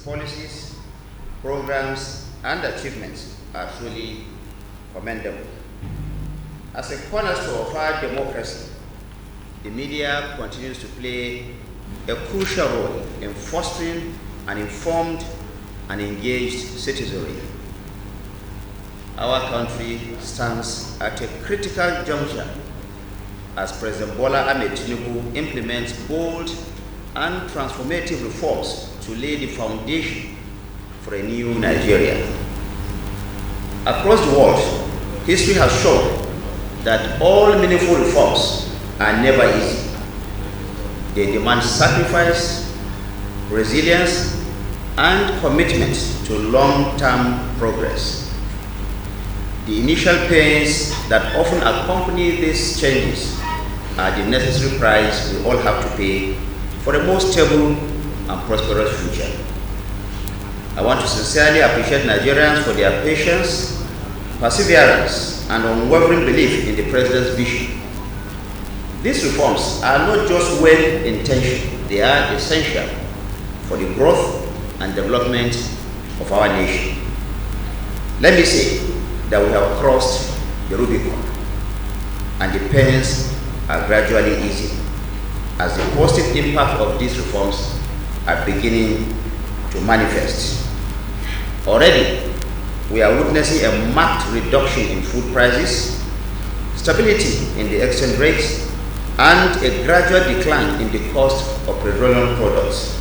policies, programs, and achievements are truly commendable. As a cornerstone of our democracy, the media continues to play a crucial role in fostering an informed and engaged citizenry. Our country stands at a critical juncture as President Bola Ahmed Tinubu implements bold and transformative reforms to lay the foundation for a new Nigeria. Across the world, history has shown that all meaningful reforms are never easy. They demand sacrifice, resilience, and commitment to long-term progress. The initial pains that often accompany these changes are the necessary price we all have to pay for a more stable and prosperous future. I want to sincerely appreciate Nigerians for their patience, perseverance, and unwavering belief in the President's vision. These reforms are not just well-intentioned, they are essential for the growth and development of our nation. Let me say that we have crossed the Rubicon, and the pains are gradually easing as the positive impact of these reforms are beginning to manifest. Already, we are witnessing a marked reduction in food prices, stability in the exchange rates, and a gradual decline in the cost of petroleum products,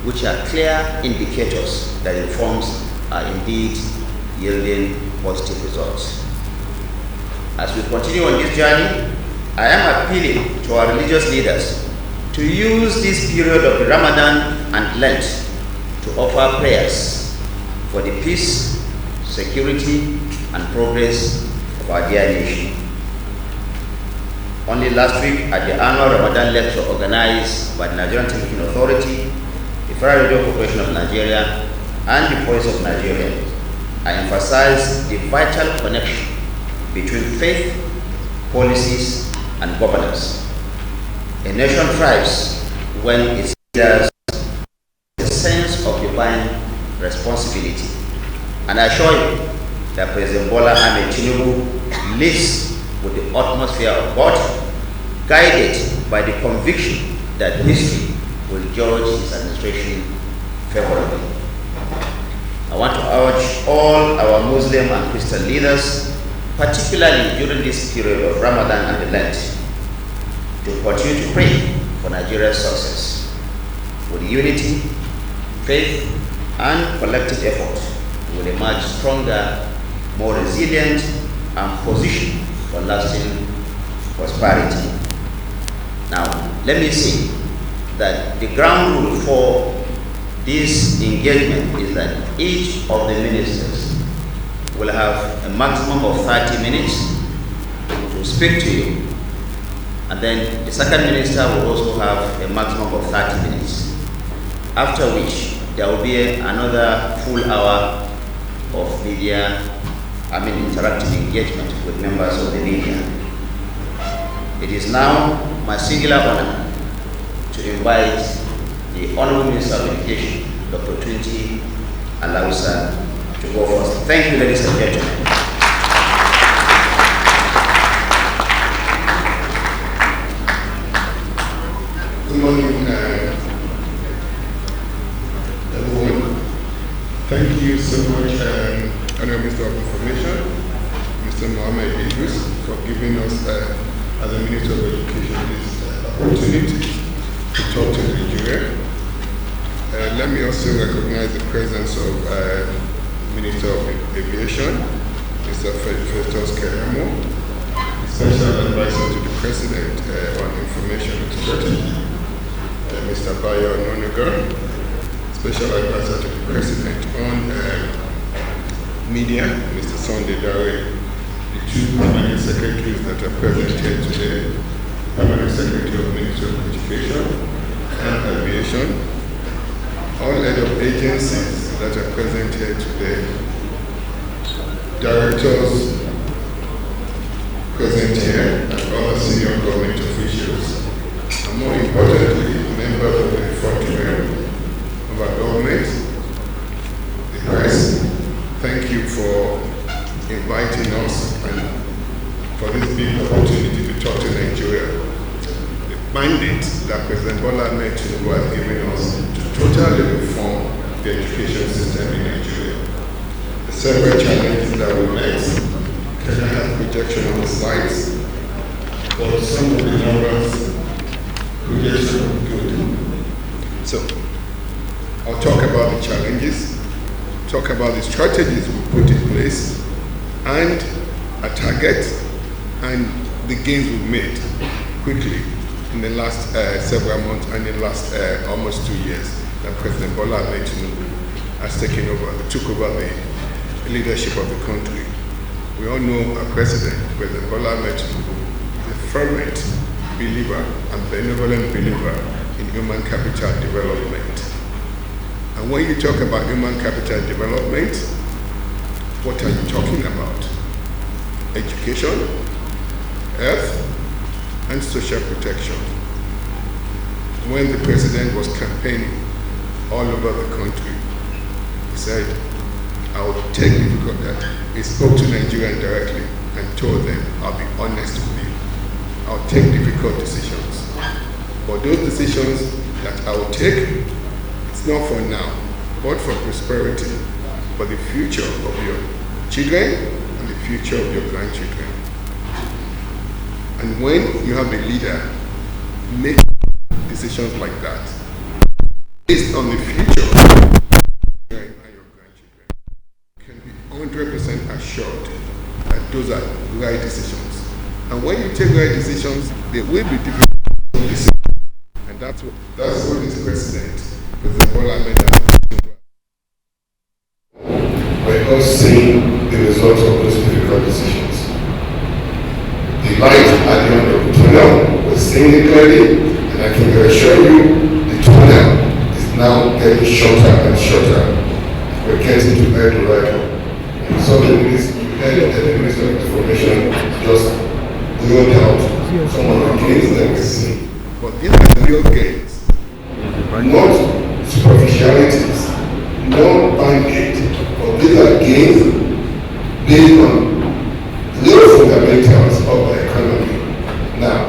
which are clear indicators that reforms are indeed yielding positive results. As we continue on this journey, I am appealing to our religious leaders to use this period of the Ramadan and Lent to offer prayers for the peace, security, and progress of our dear nation. Only last week at the annual Ramadan lecture organized by the Nigerian Television Authority, the Federal Radio Corporation of Nigeria, and the Voice of Nigeria, I emphasized the vital connection between faith, policies, and governance. A nation thrives when its leaders have a sense of divine responsibility. And I assure you that President Bola Ahmed Tinubu lives with the utmost fear of God, guided by the conviction that history will judge his administration favorably. I want to urge all our Muslim and Christian leaders, particularly during this period of Ramadan and the Lent, to continue to pray for Nigeria's success. With unity, faith, and collective effort, we will emerge stronger, more resilient, and positioned for lasting prosperity. Now, let me say that the ground rule for this engagement is that each of the ministers will have a maximum of 30 minutes to speak to you, and then the second minister will also have a maximum of 30 minutes, after which there will be another full hour of interactive engagement with members of the media. It is now my singular honor to invite the Honorable Minister of Education, Dr. Tunji Alausa, to go first. Thank you, ladies and gentlemen. Good morning, everyone. Thank you so much, Honorable Minister of Information, Mr. Mohammed Idris, for giving us, as a Minister of Education, this opportunity to talk to Nigeria. Let me also recognize the presence of Minister of Aviation, Mr. Festus Keyamo, Special Advisor to the President on Information and Strategy, Mr. Bayo Nonagar, Special Advisor to the President on Media, Mr. Sunday Dare, the two permanent secretaries that are present here today, Permanent Secretary of Ministry of Education and Aviation, all head of agencies that are present here today, directors present here, and other senior government officials, and more importantly, members of the front line of our government, Ahmed Tinubu has given us to totally reform the education system in Nigeria. The several challenges that we met, Kenya has projection on the slides, but some of the numbers projection are good. So, I'll talk about the challenges, talk about the strategies we put in place, and a target, and the gains we've made quickly in the last several months and in the last almost 2 years that President Bola Ahmed Tinubu has took over the leadership of the country. We all know our President Bola Ahmed Tinubu, is a fervent believer and benevolent believer in human capital development. And when you talk about human capital development, what are you talking about? Education, health, and social protection. When the president was campaigning all over the country, he said, I will take difficult that. He spoke to Nigerians directly and told them, I'll be honest with you. I'll take difficult decisions. But those decisions that I will take, it's not for now, but for prosperity, for the future of your children and the future of your grandchildren. And when you have a leader make decisions like that, based on the future of your children and your grandchildren, you can be 100% assured that those are right decisions. And when you take right decisions, they will be difficult decisions. And that's what this president, President Bola Ahmed Tinubu. We're all seeing the results of those difficult decisions. The light at the end of the tunnel, we're seeing it clearly, and I can assure you the tunnel is now getting shorter and shorter. We're getting to El Dorado. You saw the Minister of Information just rolled out some of the gains that we're seeing. But these are the real gains, not superficialities, not band-aid, but these are gains based on real fundamentals of the economy. Now,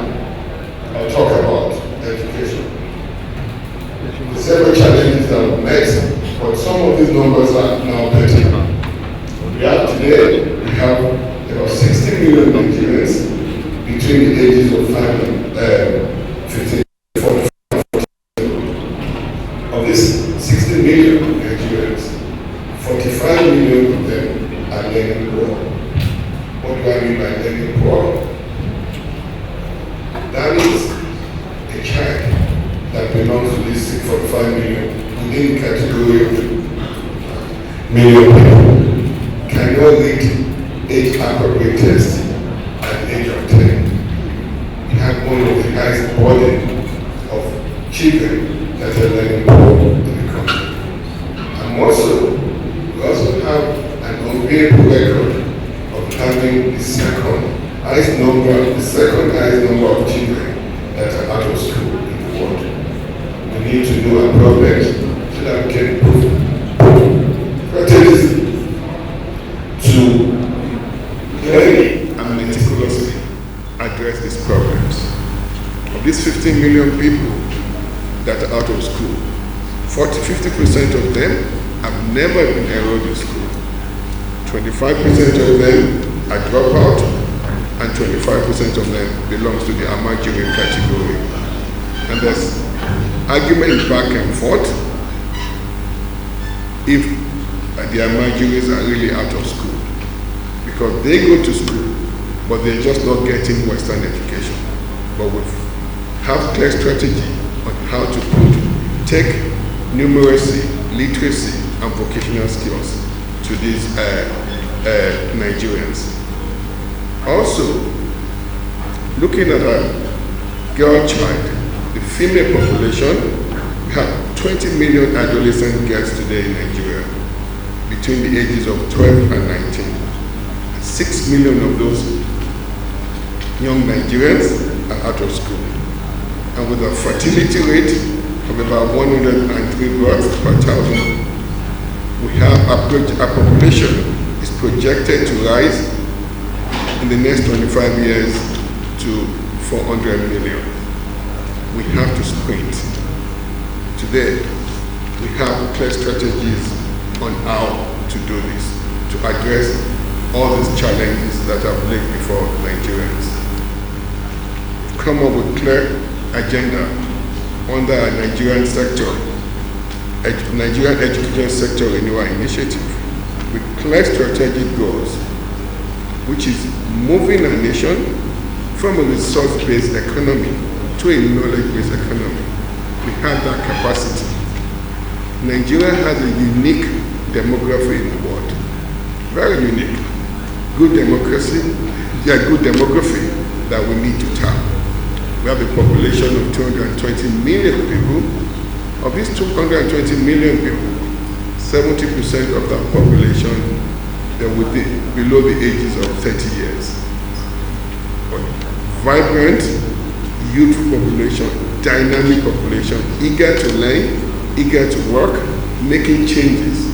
I'll talk about education. The several challenges that we met, but some of these numbers are now better. We have about 60 million Nigerians between the ages of 5 and 15, 45, 40. Of these 60 million Nigerians, 45 million of them are learning poor. What do I mean by learning poor? That is a child that belongs to this 45 million within the category of million people cannot read age-appropriate test at the age of 10. We have one of the highest burden of children that are learning poor in the country. And we also have an unbearable record of having the second highest number of children that are out of school in the world. We need to know our problems so that we can improve strategies to clearly and meticulously address these problems. Of these 15 million people that are out of school, 50% of them have never been enrolled in school. 25% of them are dropout, and 25% of them belongs to the Amajiri category. And there's argument back and forth if the Amajiris are really out of school, because they go to school, but they're just not getting Western education. But we have clear strategy on how to take numeracy, literacy, and vocational skills to these Nigerians. Also, looking at a girl child, the female population, we have 20 million adolescent girls today in Nigeria between the ages of 12 and 19. And 6 million of those young Nigerians are out of school. And with a fertility rate of about 103 births per thousand, we have our population is projected to rise in the next 25 years to 400 million. We have to sprint. Today, we have clear strategies on how to do this, to address all these challenges that have laid before Nigerians. We've come up with clear agenda under our Nigerian sector, Nigerian Education Sector Renewal Initiative, with clear strategic goals, which is moving our nation from a resource-based economy to a knowledge-based economy. We have that capacity. Nigeria has a unique demography in the world. Very unique. Good democracy, good demography that we need to tap. We have a population of 220 million people. Of these 220 million people, 70% of that population, they're below the ages of 30 years. But vibrant, youthful population, dynamic population, eager to learn, eager to work, making changes,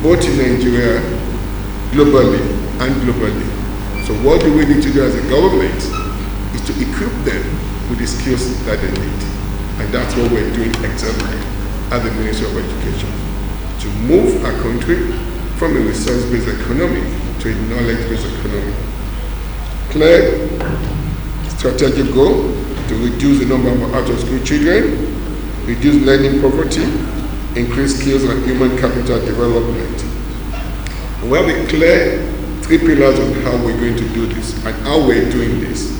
both in Nigeria, globally, and globally. So what do we need to do as a government is to equip them with the skills that they need. And that's what we're doing exactly at the Ministry of Education, to move our country from a resource-based economy to a knowledge-based economy. Clear strategic goal to reduce the number of out-of-school children, reduce learning poverty, increase skills and human capital development. We have a clear 3 pillars on how we're going to do this and how we're doing this.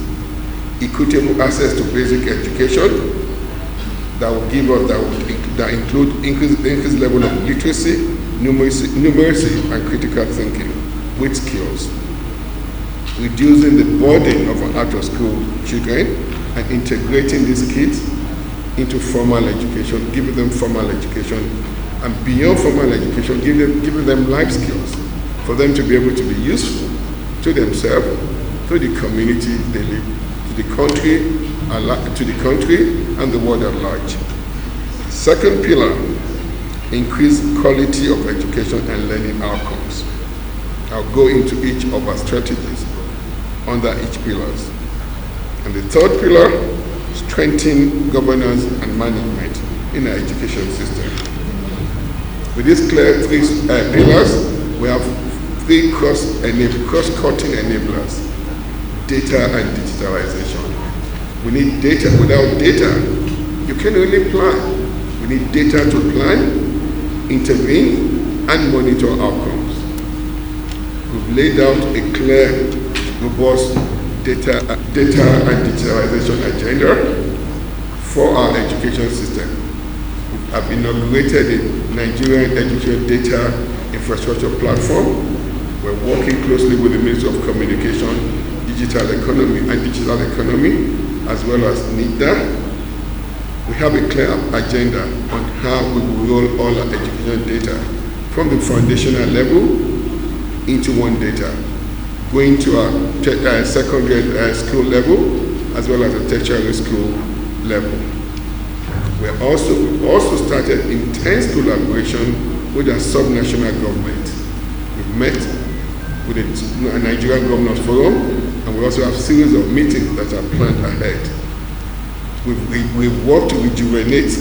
Equitable access to basic education that will give us, that include increased level of literacy, numeracy and critical thinking with skills. Reducing the burden of our out-of-school children and integrating these kids into formal education, giving them formal education, and beyond formal education, giving them life skills for them to be able to be useful to themselves, to the community they live, to the country and the world at large. Second pillar, increase quality of education and learning outcomes. I'll go into each of our strategies under each pillars. And the third pillar, strengthen governance and management in our education system. With these clear 3 pillars, we have 3 cross-cutting enablers: data and digitalization. We need data. Without data, you can only plan. We need data to plan, intervene, and monitor outcomes. We've laid out a clear, robust data and digitalization agenda for our education system. We have inaugurated the Nigerian Education Data Infrastructure Platform. We're working closely with the Ministry of Communication, Digital Economy, as well as NIDA. We have a clear agenda on how we will roll all our education data from the foundational level into one data, going to our secondary school level as well as a tertiary school level. We've also started intense collaboration with our subnational government. We've met with the Nigerian Governors Forum, and we also have a series of meetings that are planned ahead. We've worked to rejuvenate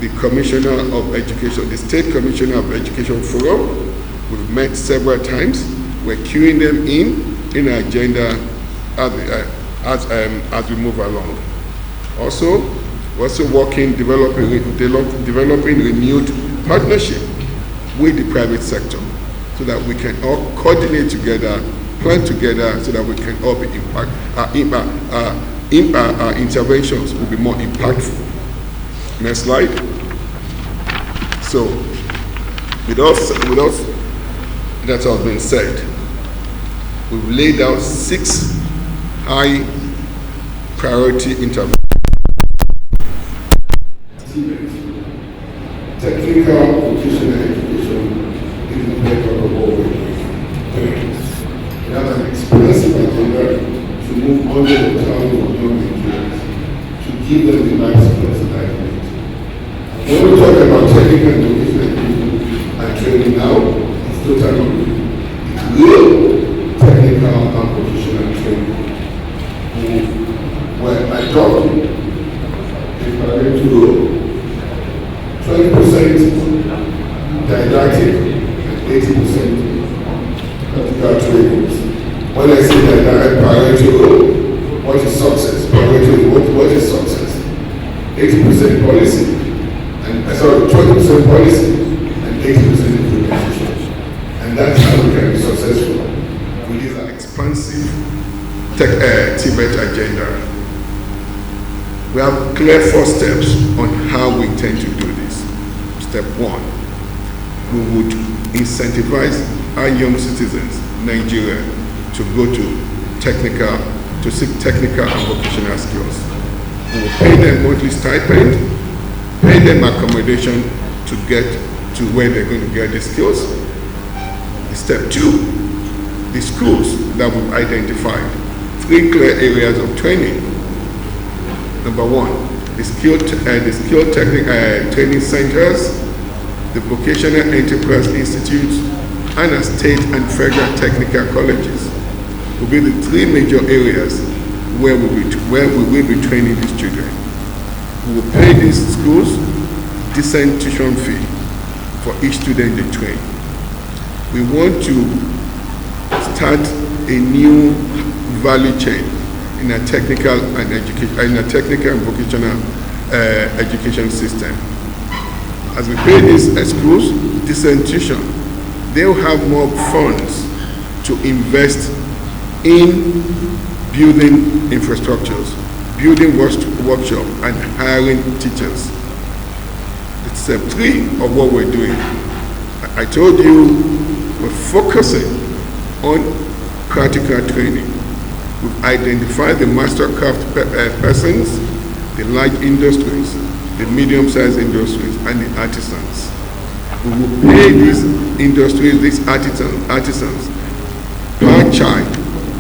the Commissioner of Education, the State Commissioner of Education Forum. We've met several times. We're queuing them in our agenda as we move along. Also, we're also working, developing renewed partnership with the private sector so that we can all coordinate together, plan together, so that we can all be our interventions will be more impactful. Next slide. So, with all that has been said, we've laid out 6 high priority interventions. Technical vocational education is the network of all we have an expensive agenda to move hundreds of thousands of young Nigerians to give them the life skills that they need. When we talk about technical vocational education and training now, it's totally real technical and vocational training. When I talk, if I went to 40% policy and 80% implementation. And that's how we can be successful with this expansive Tibet agenda. We have clear 4 steps on how we intend to do this. Step 1, we would incentivize our young citizens in Nigeria to go to seek technical and vocational skills. We will pay them monthly stipend, pay them accommodation to get to where they're going to get the skills. Step 2, the schools that we've identified, 3 clear areas of training. Number 1, the skilled training centers, the vocational enterprise institutes, and the state and federal technical colleges will be the 3 major areas where we will be training these children. We will pay these schools decent tuition fee for each student they train. We want to start a new value chain in a technical and vocational education system. As we pay these schools decent tuition, they'll have more funds to invest in building infrastructures, building workshops, and hiring teachers. It's step 3 of what we're doing. I told you we're focusing on practical training. We've identified the mastercraft persons, the large industries, the medium-sized industries, and the artisans. We will pay these industries, these artisans, per child,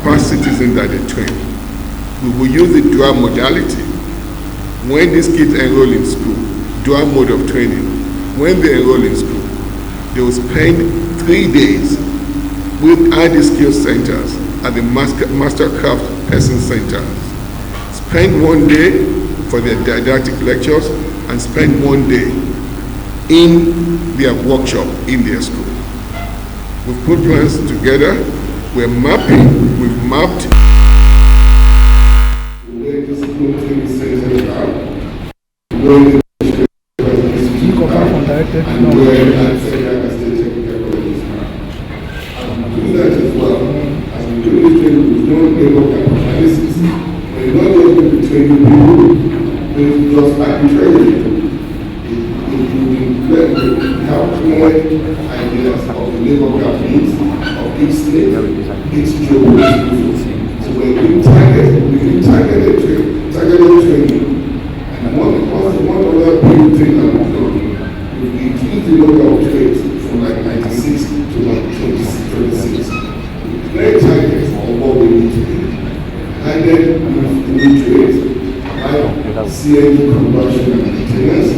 per citizen that they train. We will use the dual modality. When these kids enroll in school, dual mode of training, when they enroll in school, they will spend 3 days with ID skill centers at the Mastercraft Person Center. Spend 1 day for their didactic lectures and spend 1 day in their workshop in their school. We've put plans together. We've mapped where the school training centers are, where the and where the federal and state technical colleges are. And we do that as well. As we do this training, we don't labor gap analysis. We're not just going to train people just arbitrarily. We have clear ideas of the labor gap needs of each state, each geography. So when we targeted training, and one other big thing that we've done, we've increased the number of trades from like 96 to like 26. Clear targets of what we need to do. And then we trade like CNG conversion and maintenance,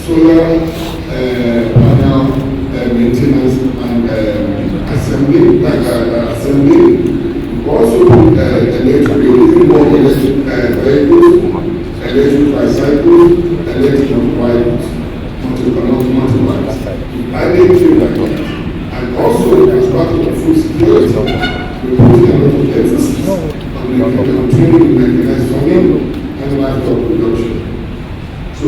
solar panel maintenance and assembly. We also put using more electric vehicles, electric bicycles, electric motorbikes, added to that. And also, as part of the food security, we put a lot of emphasis on the training mechanized farming and livestock production. So,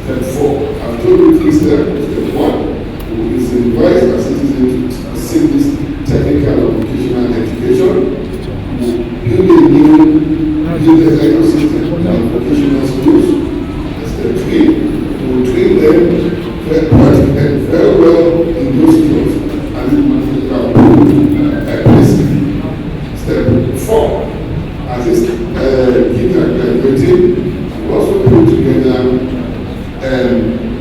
step 4, I've told you 3 steps. Step 1, we incentivize our citizens to seek this technical and vocational education. Build a new ecosystem in vocational schools. And step 3, we will train them very well in those skills and it Step 4, as this kids are graduating, we also put together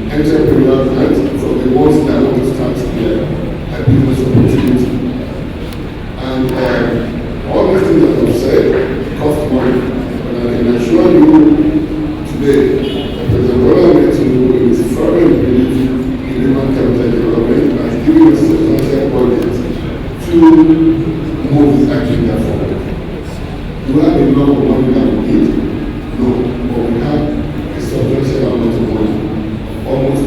entrepreneurial grants for the ones that want to start their business opportunity. And all these things that I've said cost money, but I can assure you today that President Bola Tinubu is firmly believe in human capital development and is giving us a substantial budget to move this agenda forward. Do we have a lot of money that we need? No, but we have a substantial amount of money, almost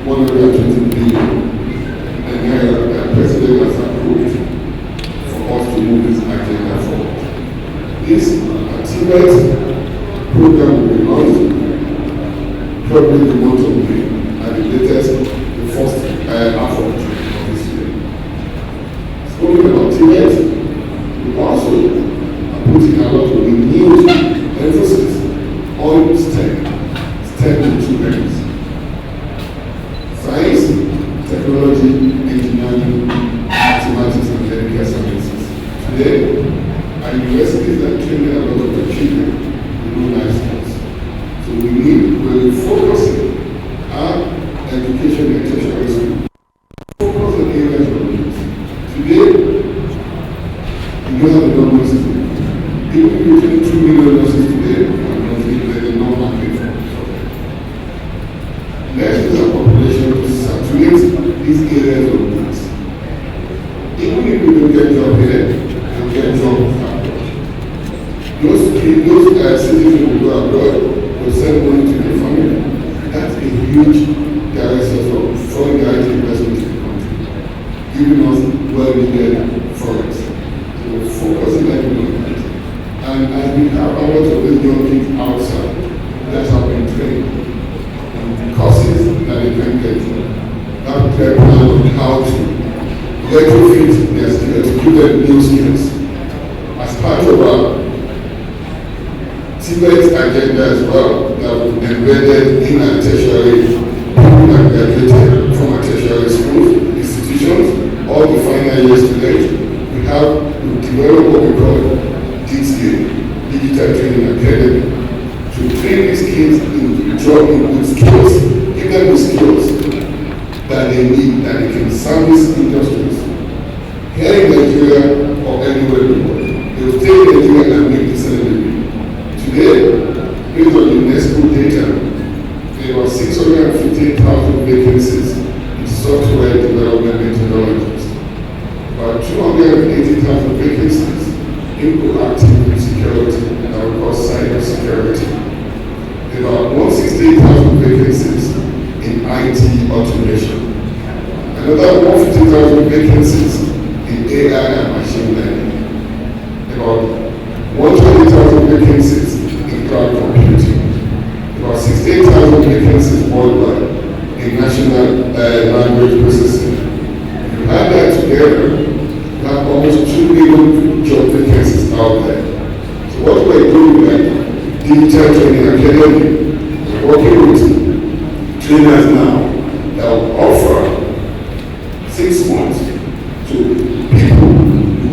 120 billion, and the President has approved for us to move this agenda forward. This Tibet program will be launched probably the month of May. test the first half of this year. Spoken about Tibet, we also are putting a lot of renewed emphasis on STEM in two areas: science, technology, engineering, mathematics, and medical sciences. Today, our universities are training a lot of the children in life skills. So we're focusing our education in tertiary school. Focus on areas of needs. Today, we don't have a normal system. Even if you take 2 million nurses today, there's a normal market for them. Let's use our population to saturate these areas of needs. Even if we don't get job here, we'll get job abroad. Those citizens who go abroad will send money to their family. That's a huge direct source of foreign direct investment in the country, giving us well-needed forex. So we're focusing on that. And as we have a lot of these young kids outside that have been trained and courses that they can get, that their plan on how to retrofit their skills, give them new skills. As part of our Tibet agenda as well, that we embedded in our tertiary, people that graduated from our tertiary schools, institutions, all the final year students, we developed what we call DTA, Digital Training Academy, to train these kids in jobbing with skills, give them the skills that they need, that they can service industries. Here in Nigeria or anywhere in the world, they will stay in Nigeria and make the same degree. Today, based on UNESCO data, there were 615,000 vacancies in software development methodologies, about 280,000 vacancies in proactive security, that we call cyber security, about 168,000 vacancies in IT automation, another 150,000 vacancies in AI and machine learning, about 120,000 vacancies in cloud computing, about 68,000 vacancies worldwide in national language processing. If you add that together, we have almost 2 million job vacancies out there. So what we're doing with Digital Training Academy, we're working with trainers now that will offer 6 months to people,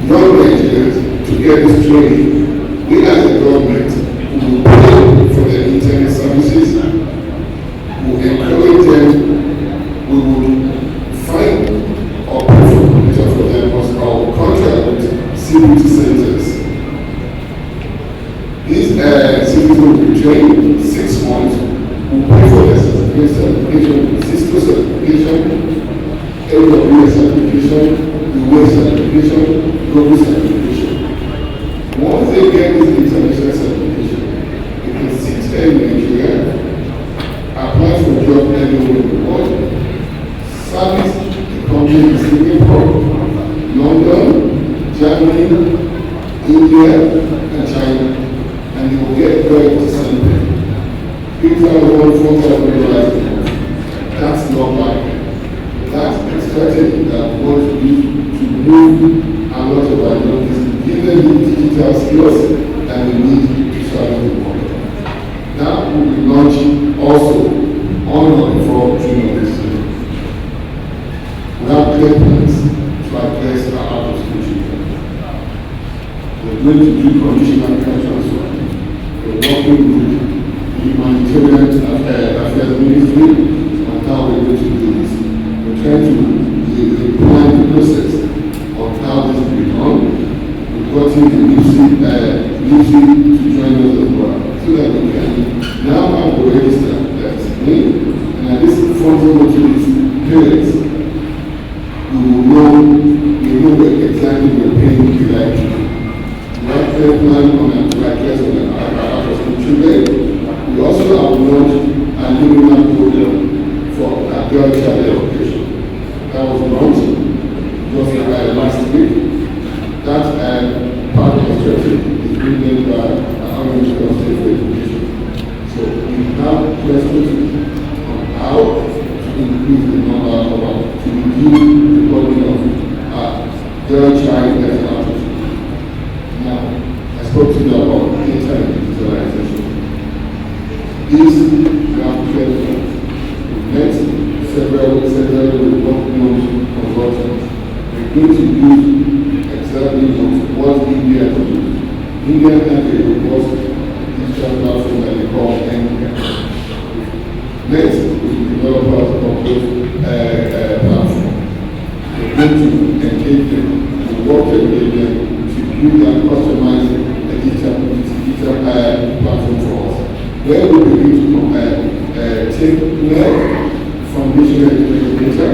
young Nigerians, to get this training. We as a government will pay for their internet services, will encourage them, we will find or pay for computer for them, or contract with CBT centers. These citizens will be trained 6 months, will pay for their certification, Cisco certification, AWS certification, the Web certification, Google certification. Once they get this international certification, they can sit there in Nigeria, apply for a job anywhere in the world, service the country in Singapore, London, Germany, India, and China, and they will get very to send them. $3,000, $4,000. That's not bad. That's a strategy that we want to use to move a lot of our young people, give them the digital skills that they need to serve the world. That will be launching also on or before June of this year. We have clear plans to address our out-of-school children. We're going to do conditional care transfer. We're working with the Humanitarian Affairs Ministry on how we're going to do this. We're trying to plan the process of how this will be done. We've gotten the NIPSI to join us as well, so that we can now have a register that is made, and at this funds over to these parents, we know exactly we're paying the right to. We have a plan on our out-of-school children. We also have launched a luminal program for a girl child education. That was launched just last week. That part of the strategy is being led by our Ministerial State for Education. So we have questions on how to increase the number of, to reduce the burden of girl child that are out of school. Now, I spoke to you about data and digitalization. This we have clearly met several work-known consultants. We're going to use exactly what India does. India has a robust digital platform that they call NCAP. Next, with developers of those platforms, we're going to engage them, to work with them to build and customize a digital platform for us. Where we begin to take foundational education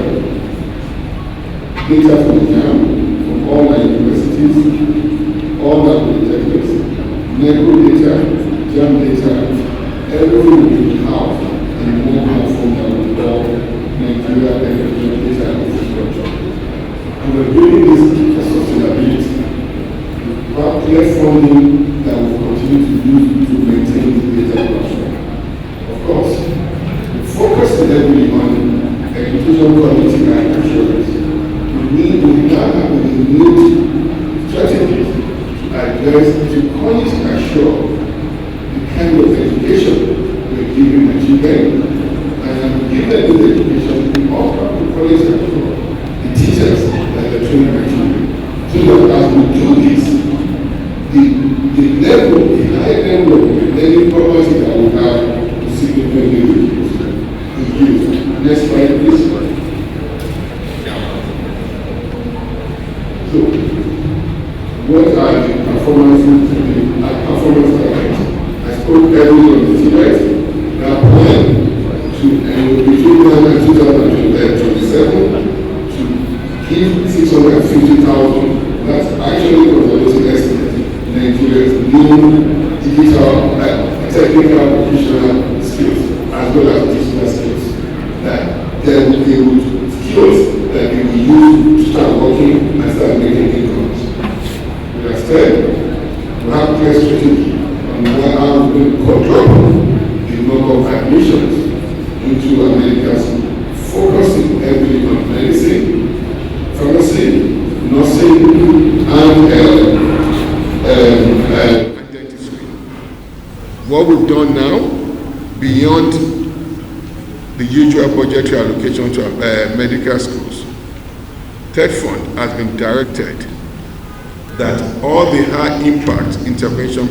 data from JAM, from all our universities, all our polytechnics, NECO data, JAM data, everything will be housed in one platform that we call Nigeria Data Infrastructure. And we're doing this for sustainability. We have clear funding that will continue to use to maintain the data platform. Of course, we focus heavily on education quality and assurance. We now have a new strategy to address, to quality assure the kind of education we're giving the children. And given this education, we also have to quality assure the teachers that are training the children. So that as we do this, the high level of learning quality that we have is significantly reduced. Next slide, please. So, what are the performance targets? I spoke earlier on the TBET. Now, plan to between now and 2027 to give 650,000. That's actually conservative estimate. Nigeria's new digital, technical, professional skills, as well as digital skills. That there will be skills that they will use to start working and start making incomes. We have said we have clear strategy on how we will control the number of admissions into a medical school, focusing heavily on medicine, pharmacy, nursing, and dentistry. What we've done now, beyond the usual budgetary allocation to medical schools, Third Fund has been directed that all the high impact intervention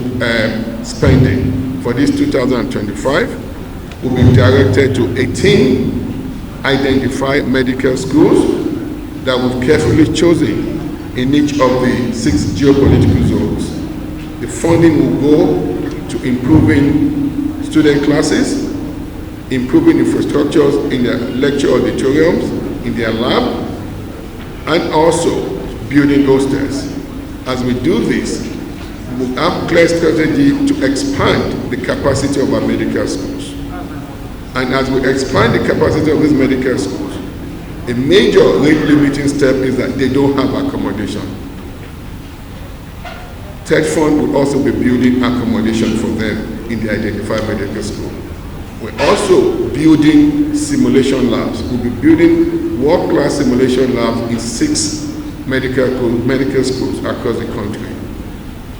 spending for this 2025 will be directed to 18 identified medical schools that we've carefully chosen in each of the 6 geopolitical zones. The funding will go to improving student classes, improving infrastructures in their lecture auditoriums, in their lab, and also building hostels. As we do this, we will have clear strategy to expand the capacity of our medical schools. And as we expand the capacity of these medical schools, a major rate limiting step is that they don't have accommodation. Third Fund will also be building accommodation for them in the identified medical school. We're also building simulation labs. We'll be building world-class simulation labs in 6 medical schools across the country.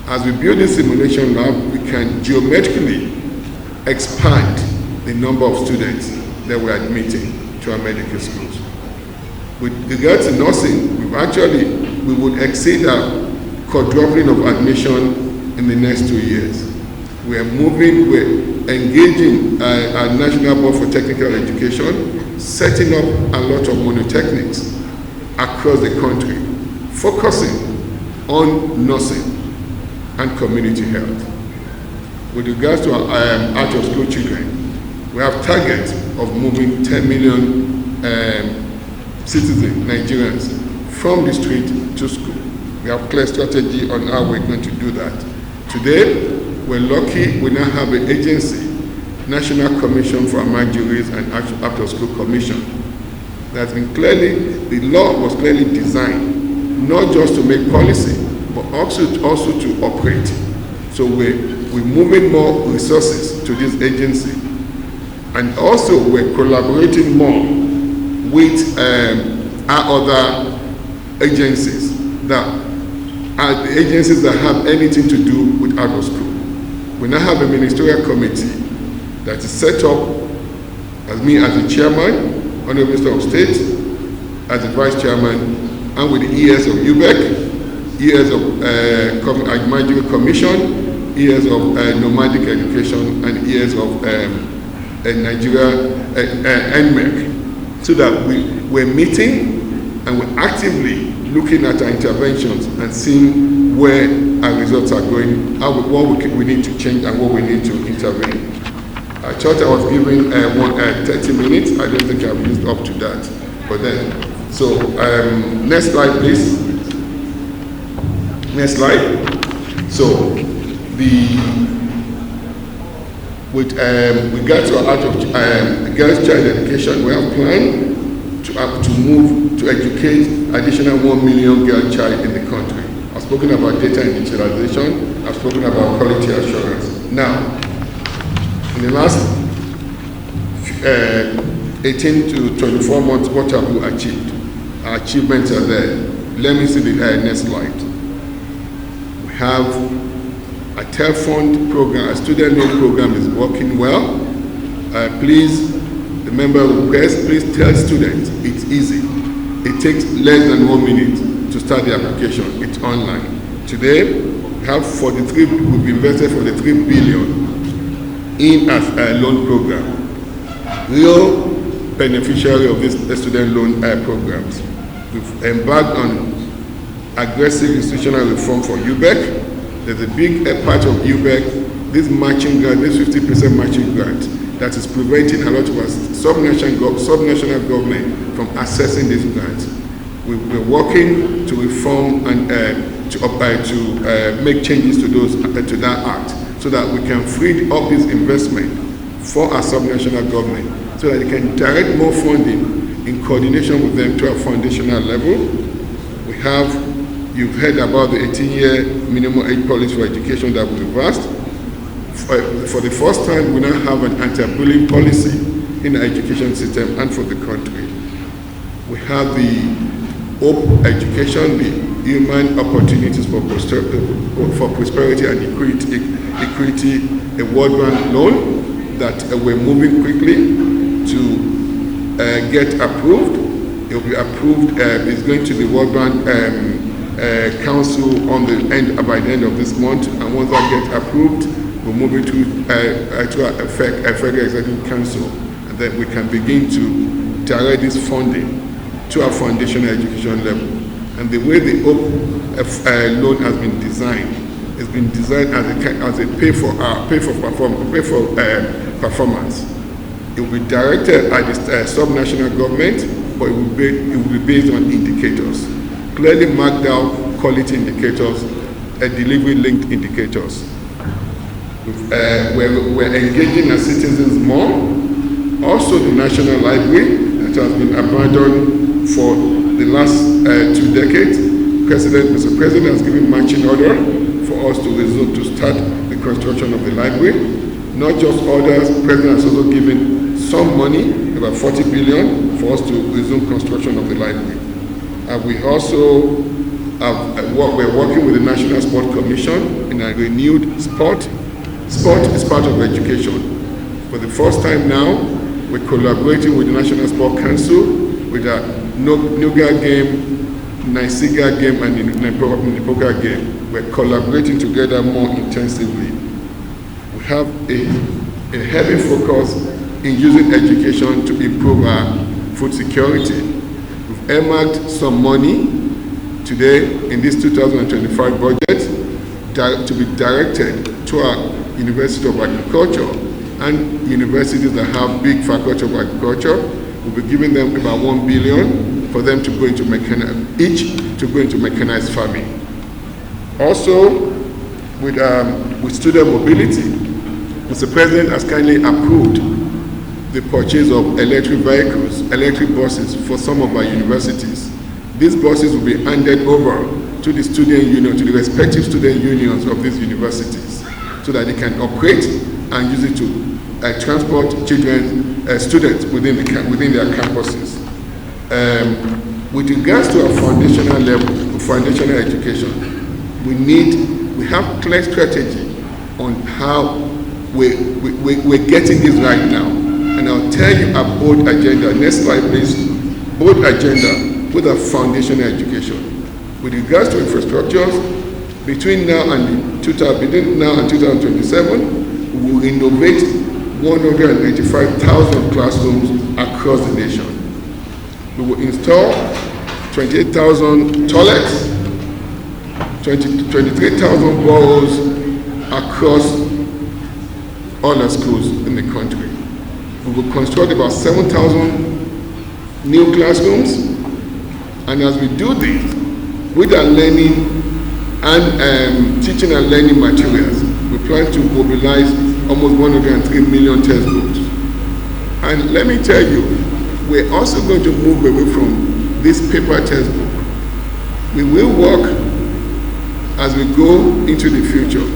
As we build this simulation lab, we can geometrically expand the number of students that we're admitting to our medical schools. With regard to nursing, we would exceed our quadrupling of admission in the next 2 years. We're engaging our National Board for Technical Education, setting up a lot of monotechnics across the country, focusing on nursing and community health. With regards to our out-of-school children, we have targets of moving 10 million citizens, Nigerians, from the street to school. We have clear strategy on how we're going to do that. Today, we're lucky we now have an agency, National Commission for Marriages and After-School Commission. That's been the law was clearly designed, not just to make policy, but also to operate. So we're moving more resources to this agency. And also we're collaborating more with our other agencies that are the agencies that have anything to do with out of school. We now have a ministerial committee that is set up as me as the chairman, Honorable Minister of State, as the vice chairman, and with the ES of UBEC, ES of Managerial Commission, ES of Nomadic Education, and ES of Nigeria NMEC, so that we're meeting and we're actively looking at our interventions and seeing where our results are going, what we need to change and what we need to intervene. I thought I was given 30 minutes. I don't think I've used up to that. But then, so next slide, please. Next slide. So with regard to our girls' child education, we have planned to move to educate additional 1 million girl child in the country. I've spoken about data and digitalization. I've spoken about quality assurance. Now, in the last 18 to 24 months, what have we achieved? Our achievements are there. Let me see the next slide. We have a TEL fund program, a student loan program is working well. Please, the member request, please tell students it's easy. It takes less than 1 minute to start the application. It's online. Today, we have we've invested 43 billion in a loan program. Real beneficiary of this student loan programs. We've embarked on aggressive institutional reform for UBEC. There's a big part of UBEC, this matching grant, this 50% matching grant, that is preventing a lot of us subnational government from accessing these grants. We're working to reform and to make changes to that act, so that we can free up this investment for our subnational government, so that they can direct more funding in coordination with them to a foundational level. You've heard about the 18-year minimum age policy for education that we reversed. For the first time, we now have an anti-bullying policy in our education system and for the country. We have the Hope Education, the Human Opportunities for Prosperity and Equity, a World Bank loan that we're moving quickly to get approved. It will be approved. It's going to the World Bank Council by the end of this month, and once that gets approved, we'll move it to a Federal Executive Council, and then we can begin to direct this funding to our foundational education level. And the way the Hope loan has been designed, it's been designed as a pay for performance. It will be directed at the subnational government, but it will be based on indicators, clearly marked out quality indicators, delivery-linked indicators. We're engaging our citizens more. Also, the National Library that has been abandoned for the last 2 decades. Mr. President has given marching order for us to start the construction of the library. Not just orders, the President has also given some money, about 40 billion, for us to resume construction of the library. And we also we're working with the National Sport Commission in a renewed sport. Sport is part of education. For the first time now, we're collaborating with the National Sport Council with a Nuga game, Naisiga game, and the Nipoka game. We're collaborating together more intensively. We have a heavy focus in using education to improve our food security. We've earmarked some money today in this 2025 budget to be directed to our University of Agriculture and universities that have big faculty of agriculture. We'll be giving them about 1 billion for them to go into mechanized farming. Also, with student mobility, Mr. President has kindly approved the purchase of electric vehicles, electric buses for some of our universities. These buses will be handed over to the student union, to the respective student unions of these universities, so that they can operate and use it to transport students within their campuses. With regards to our foundational level, foundational education, we have clear strategy on how we're getting this right now. And I'll tell you a bold agenda. Next slide, please. Bold agenda with a foundational education. With regards to infrastructures, between now and 2027, we will innovate 185,000 classrooms across the nation. We will install 28,000 toilets, 23,000 boroughs across all the schools in the country. We will construct about 7,000 new classrooms, and as we do this, with our learning and teaching and learning materials, we plan to mobilize almost 103 million textbooks. And let me tell you, we're also going to move away from this paper textbook. We will work as we go into the future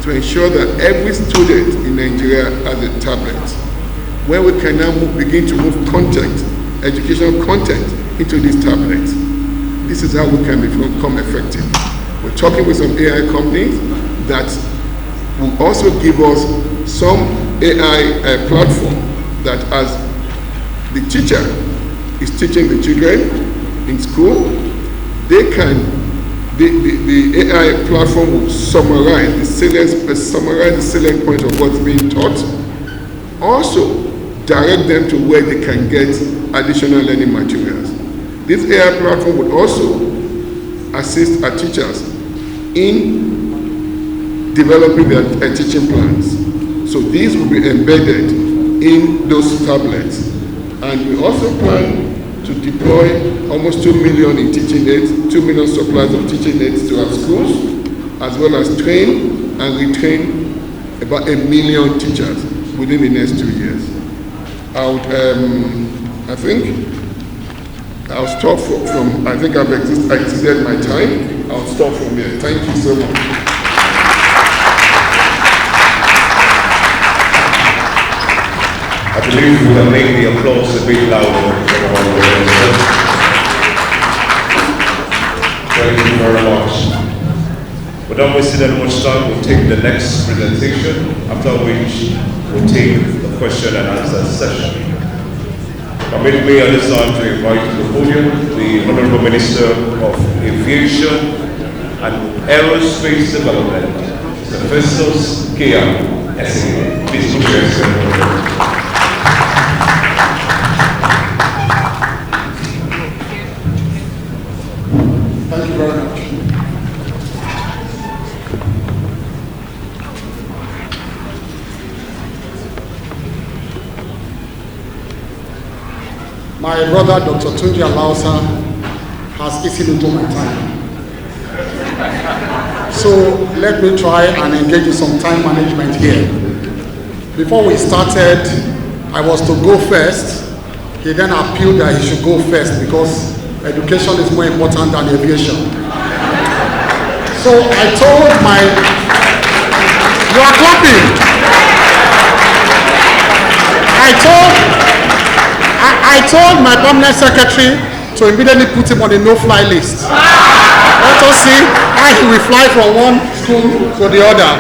to ensure that every student in Nigeria has a tablet, where we can now begin to move content, educational content, into these tablets. This is how we can become effective. We're talking with some AI companies that will also give us some AI platform that, as the teacher is teaching the children in school, the AI platform will summarize the salient points of what's being taught. Also, direct them to where they can get additional learning materials. This AI platform would also assist our teachers in developing their teaching plans. So these will be embedded in those tablets. And we also plan to deploy almost 2 million in teaching aids, 2 million supplies of teaching aids to our schools, as well as train and retrain about 1 million teachers within the next 2 years. I think I'll stop from I think I've exceeded my time. I'll stop from here. Thank you so much. I believe we will make the applause a bit louder. Thank you very much. Without wasting any much time, we'll take the next presentation, after which we'll take the question and answer session. Permit me at this time to invite to the podium the Honorable Minister of Aviation and Aerospace Development, Mr. Festus Kia Essing. Please put your hands together. Thank you very much. My brother, Dr. Tunji Alausa, has eaten into my time. So let me try and engage in some time management here. Before we started, I was to go first. He then appealed that he should go first because education is more important than aviation. So I told my, you are clapping. I told my permanent secretary to immediately put him on the no-fly list. Let us see how he will fly from one school to the other.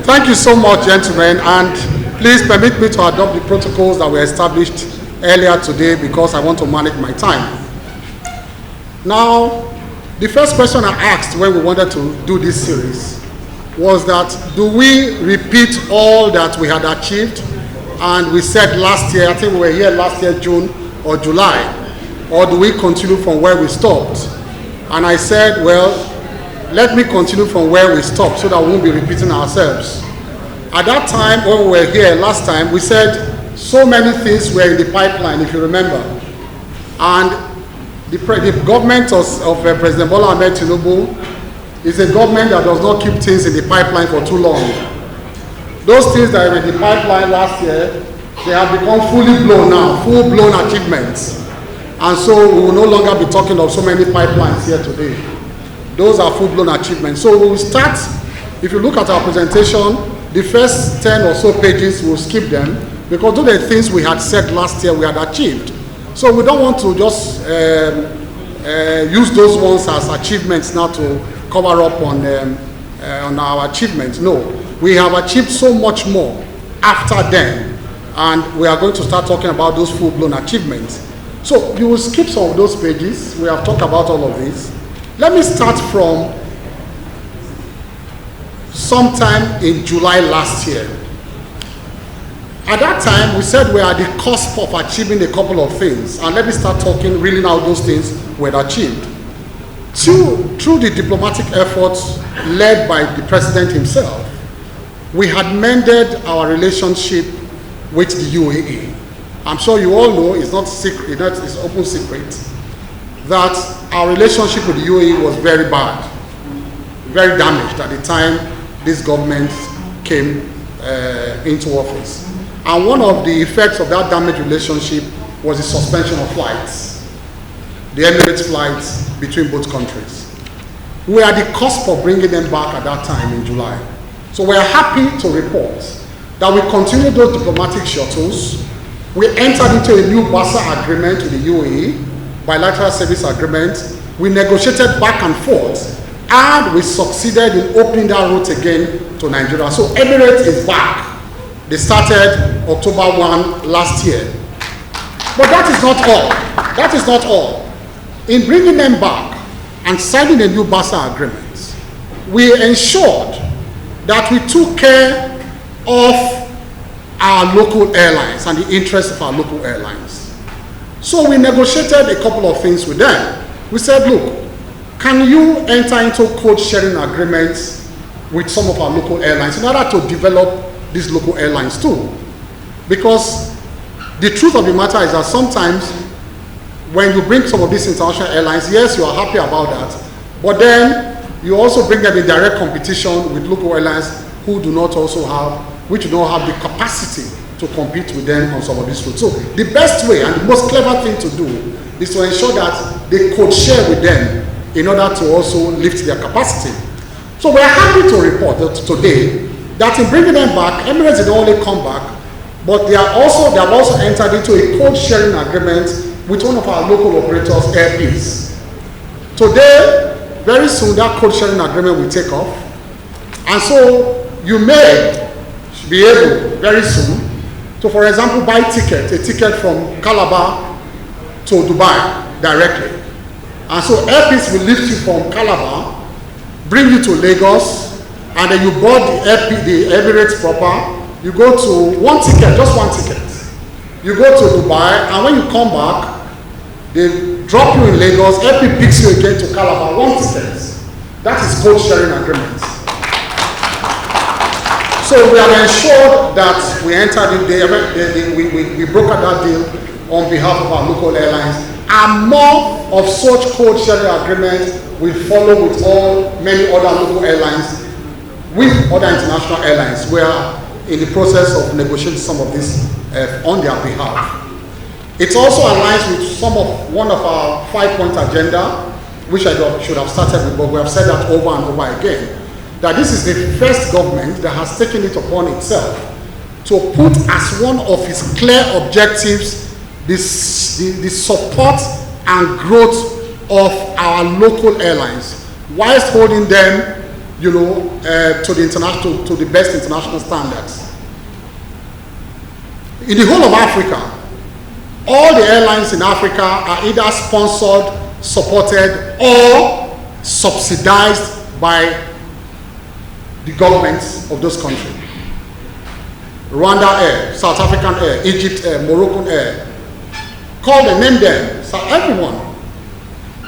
Thank you so much, gentlemen, and please permit me to adopt the protocols that were established earlier today because I want to manage my time. Now, the first question I asked when we wanted to do this series was that, do we repeat all that we had achieved? And we said last year, I think we were here last year, June or July, or do we continue from where we stopped? And I said, well, let me continue from where we stopped so that we won't be repeating ourselves. At that time, when we were here last time, we said so many things were in the pipeline, if you remember. And the government of President Bola Ahmed Tinubu is a government that does not keep things in the pipeline for too long. Those things that were in the pipeline last year, they have become fully blown now, full-blown achievements. And so we will no longer be talking of so many pipelines here today. Those are full-blown achievements. So we will start, if you look at our presentation, the first 10 or so pages, we'll skip them, because those are the things we had said last year we had achieved. So we don't want to just use those ones as achievements now to cover up on our achievements. No, we have achieved so much more after then, and we are going to start talking about those full-blown achievements. So you will skip some of those pages. We have talked about all of this. Let me start from sometime in July last year. At that time, we said we are at the cusp of achieving a couple of things, and let me start talking, reeling out those things we had achieved. Through the diplomatic efforts led by the president himself, we had mended our relationship with the UAE. I'm sure you all know, it's not secret, it's open secret, that our relationship with the UAE was very bad, very damaged at the time this government came into office. And one of the effects of that damaged relationship was the suspension of flights, the Emirates flights between both countries. We are at the cusp of bringing them back at that time in July. So we are happy to report that we continued those diplomatic shuttles. We entered into a new BASA agreement with the UAE, bilateral service agreement. We negotiated back and forth, and we succeeded in opening that route again to Nigeria. So Emirates is back. They started October 1 last year. But that is not all. That is not all. In bringing them back and signing a new BASA agreement, we ensured that we took care of our local airlines and the interests of our local airlines. So we negotiated a couple of things with them. We said, look, can you enter into code sharing agreements with some of our local airlines in order to develop these local airlines too? Because the truth of the matter is that sometimes when you bring some of these international airlines, yes, you are happy about that, but then you also bring them in direct competition with local airlines who do not also have, which do not have the capacity to compete with them on some of these routes. So the best way and the most clever thing to do is to ensure that they could share with them in order to also lift their capacity. So we are happy to report that today that in bringing them back, Emirates did not only come back, but they have also entered into a code sharing agreement with one of our local operators, Airpeace. Today, very soon, that code sharing agreement will take off. And so you may be able very soon to, for example, buy a ticket from Calabar to Dubai directly. And so Airpeace will lift you from Calabar, bring you to Lagos, and then you board the Emirates proper. You go to one ticket, just one ticket. You go to Dubai, and when you come back, they drop you in Lagos. Airpeace picks you again to Calabar, one ticket. That is code sharing agreement. So we have ensured that we entered in we brokered that deal on behalf of our local airlines, and more of such code sharing agreements will follow with many other local airlines, with other international airlines. We are in the process of negotiating some of this on their behalf. It also aligns with one of our 5-point agenda, which I should have started with, but we have said that over and over again, that this is the first government that has taken it upon itself to put as one of its clear objectives the support and growth of our local airlines, whilst holding them, to the best international standards. In the whole of Africa, all the airlines in Africa are either sponsored, supported, or subsidized by the governments of those countries. Rwanda Air, South African Air, Egypt Air, Moroccan Air. Call them, name them, so everyone.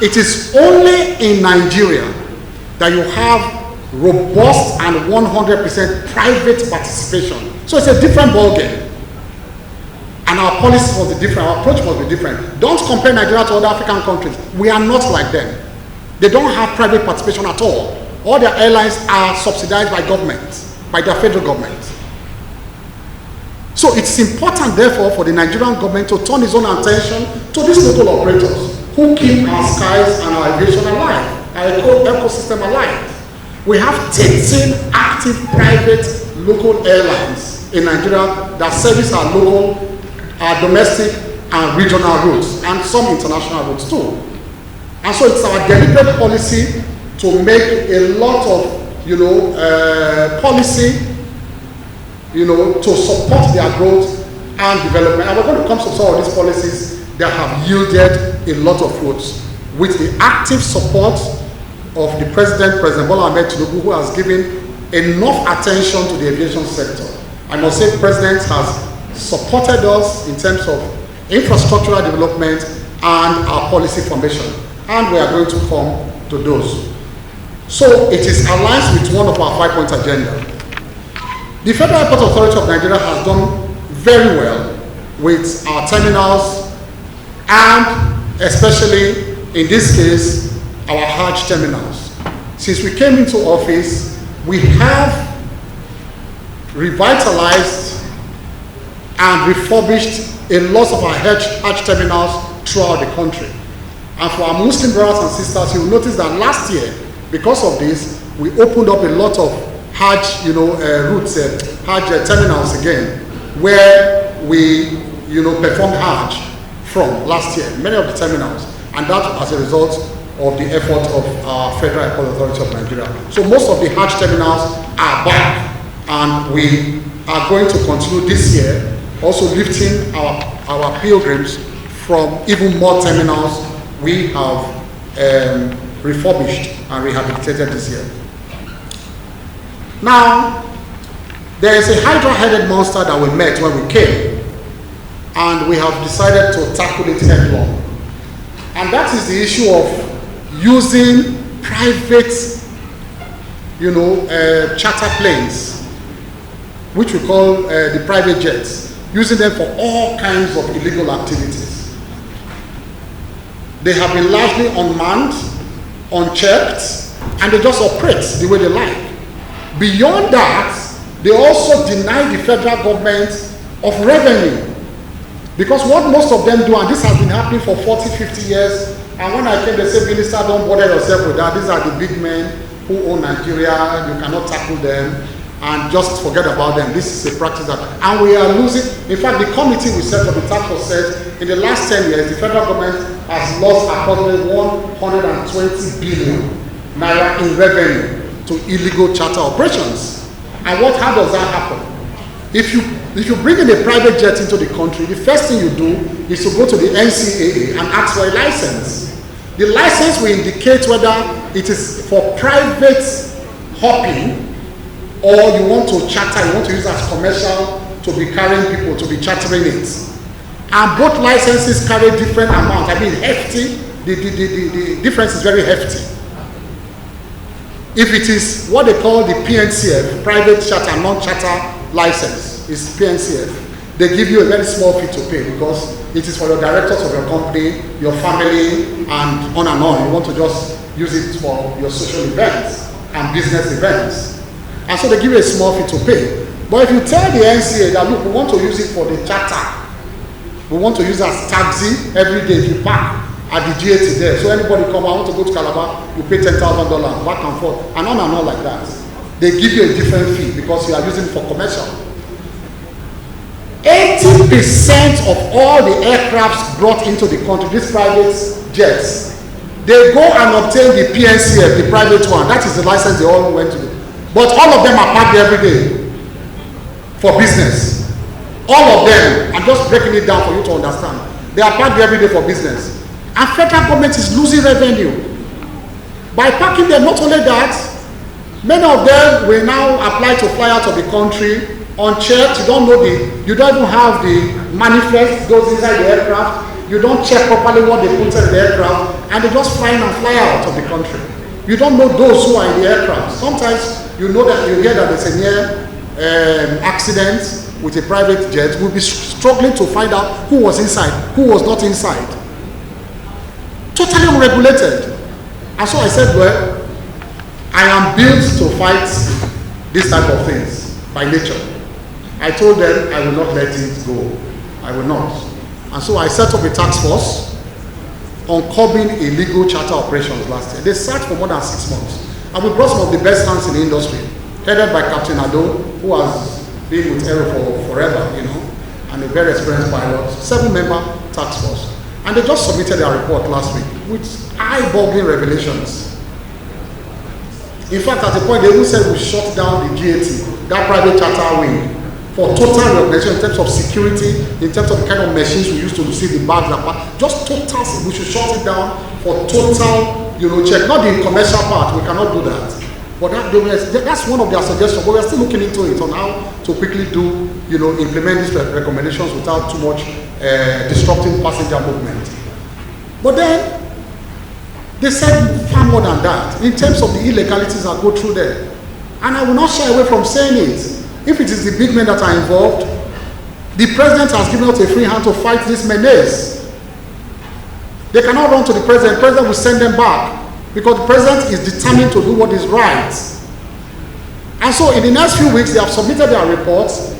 It is only in Nigeria that you have robust and 100% private participation. So it's a different ballgame. And our policy must be different, our approach must be different. Don't compare Nigeria to other African countries. We are not like them. They don't have private participation at all. All their airlines are subsidized by government, by their federal government. So it's important, therefore, for the Nigerian government to turn its own attention to these local operators who keep our skies and our aviation alive, our ecosystem alive. We have 13 active private local airlines routes in Nigeria that service our local, our domestic and regional routes, and some international routes too. And so it's our deliberate policy to make a lot of, policy, to support their growth and development. And we're going to come to some of these policies that have yielded a lot of fruits with the active support of the President Bola Ahmed Tinubu, who has given enough attention to the aviation sector. I must say, the President has supported us in terms of infrastructural development and our policy formation, and we are going to come to those. So it is aligned with one of our 5-point agenda. The Federal Airport Authority of Nigeria has done very well with our terminals, and especially in this case, our Hajj terminals. Since we came into office, we have revitalized and refurbished a lot of our Hajj terminals throughout the country. And for our Muslim brothers and sisters, you will notice that last year, because of this, we opened up a lot of Hajj, routes, Hajj terminals again, where we, performed Hajj from last year, many of the terminals, and that as a result of the effort of our Federal Airport Authority of Nigeria. So most of the Hajj terminals are back, and we are going to continue this year, also lifting our pilgrims from even more terminals we have refurbished and rehabilitated this year. Now, there is a hydra-headed monster that we met when we came, and we have decided to tackle it head-on. And that is the issue of using private, charter planes, which we call the private jets, using them for all kinds of illegal activities. They have been largely unmanned, unchecked, and they just operate the way they like. Beyond that, they also deny the federal government of revenue. Because what most of them do, and this has been happening for 40, 50 years, and when I came, they said, Minister, don't bother yourself with that. These are the big men who own Nigeria. You cannot tackle them, and just forget about them. This is a practice that, and we are losing. In fact, the committee we set for the task force said, in the last 10 years, the federal government has lost approximately 120 billion naira in revenue to illegal charter operations. And how does that happen? If you bring in a private jet into the country, the first thing you do is to go to the NCAA and ask for a license. The license will indicate whether it is for private hopping, or you want to charter, you want to use it as commercial to be carrying people, to be chartering it. And both licenses carry different amounts. I mean, hefty, the difference is very hefty. If it is what they call the PNCF, private charter, non-charter license, is PNCF, they give you a very small fee to pay because it is for the directors of your company, your family, and on and on. You want to just use it for your social events and business events. And so they give you a small fee to pay. But if you tell the NCA that, look, we want to use it for the charter, we want to use it as taxi every day if you park at the GAT there. So anybody come, I want to go to Calabar, you pay $10,000 back and forth, and on like that. They give you a different fee because you are using it for commercial. 80% of all the aircrafts brought into the country, these private jets, they go and obtain the PNCF, the private one. That is the license they all went to. But all of them are parked every day for business. All of them. I'm just breaking it down for you to understand. They are parked every day for business. And federal government is losing revenue. By parking them, not only that, many of them will now apply to fly out of the country unchecked. You don't even have the manifest goes inside the aircraft. You don't check properly what they put in the aircraft, and they just fly in and fly out of the country. You don't know those who are in the aircraft. Sometimes you hear that there's a near accident with a private jet. We'll be struggling to find out who was inside, who was not inside. Totally unregulated. And so I said, well, I am built to fight this type of things by nature. I told them I will not let it go. I will not. And so I set up a task force on curbing illegal charter operations last year. They sat for more than 6 months. And we brought some of the best hands in the industry, headed by Captain Ado, who has been with Aero for forever, you know, and a very experienced pilot, 7-member task force. And they just submitted their report last week with eye-boggling revelations. In fact, at the point they even said we shut down the GAT, that private charter wing, for total reorganization in terms of security, in terms of the kind of machines we use to receive the bags, just total, we should shut it down for total, you know, check. Not the commercial part, we cannot do that. But that's one of their suggestions, but we're still looking into it on how to quickly do, you know, implement these recommendations without too much disrupting passenger movement. But then, they said far more than that, in terms of the illegalities that go through there. And I will not shy away from saying it. If it is the big men that are involved, the president has given us a free hand to fight these menace. They cannot run to the president. The president will send them back because the president is determined to do what is right. And so in the next few weeks, they have submitted their reports.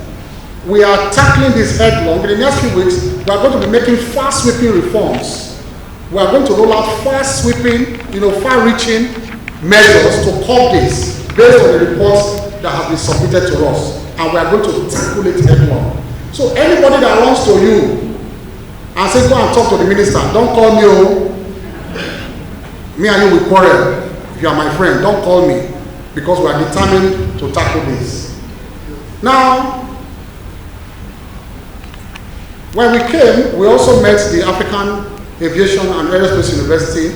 We are tackling this headlong. In the next few weeks, we are going to be making fast-sweeping reforms. We are going to roll out fast-sweeping, you know, far-reaching measures to curb this based on the reports that have been submitted to us, and we are going to tackle it headlong. So anybody that runs to you and says, go and talk to the minister, don't call me, oh. Me and you will quarrel. If you are my friend, don't call me, because we are determined to tackle this. Now, when we came, we also met the African Aviation and Aerospace University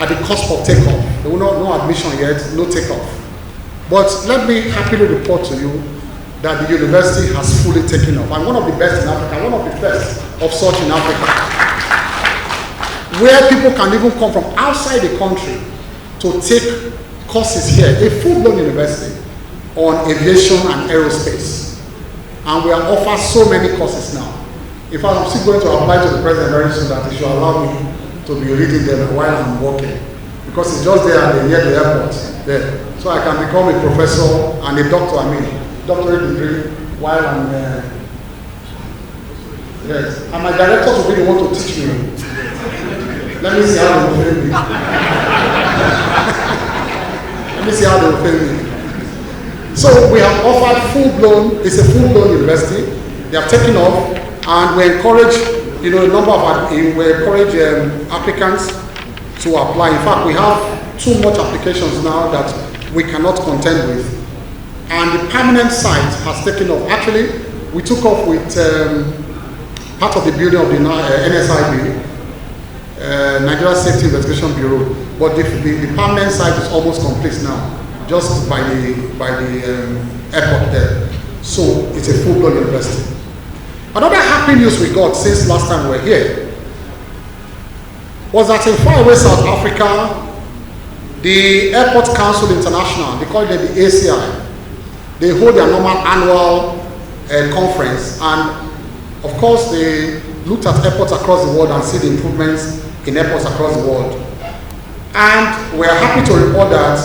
at the cusp of takeoff. There was no admission yet, no takeoff. But let me happily report to you that the university has fully taken off. I'm one of the best in Africa, one of the best of such in Africa, where people can even come from outside the country to take courses here, a full-blown university on aviation and aerospace. And we are offered so many courses now. In fact, I'm still going to apply to the president very soon that he should allow me to be reading them while I'm working. Because it's just there near the airport there. So I can become a professor and a doctor, doctorate degree while I'm yes. And my directors will be the one to teach me. Let me see how they will fail me. Let me see how they will fail me. So we have offered full-blown, it's a full-blown university. They have taken off, and we encourage, you know, a number of, we encourage applicants to apply. In fact, we have too much applications now that we cannot contend with. And the permanent site has taken off. Actually, we took off with part of the building of the NSIB, Nigeria Safety Investigation Bureau. But the permanent site is almost complete now, just by the airport there. So it's a full-blown university. Another happy news we got since last time we were here was that in faraway South Africa, the Airport Council International, they call it the ACI, they hold their normal annual conference, and of course they looked at airports across the world and see the improvements in airports across the world. And we are happy to report that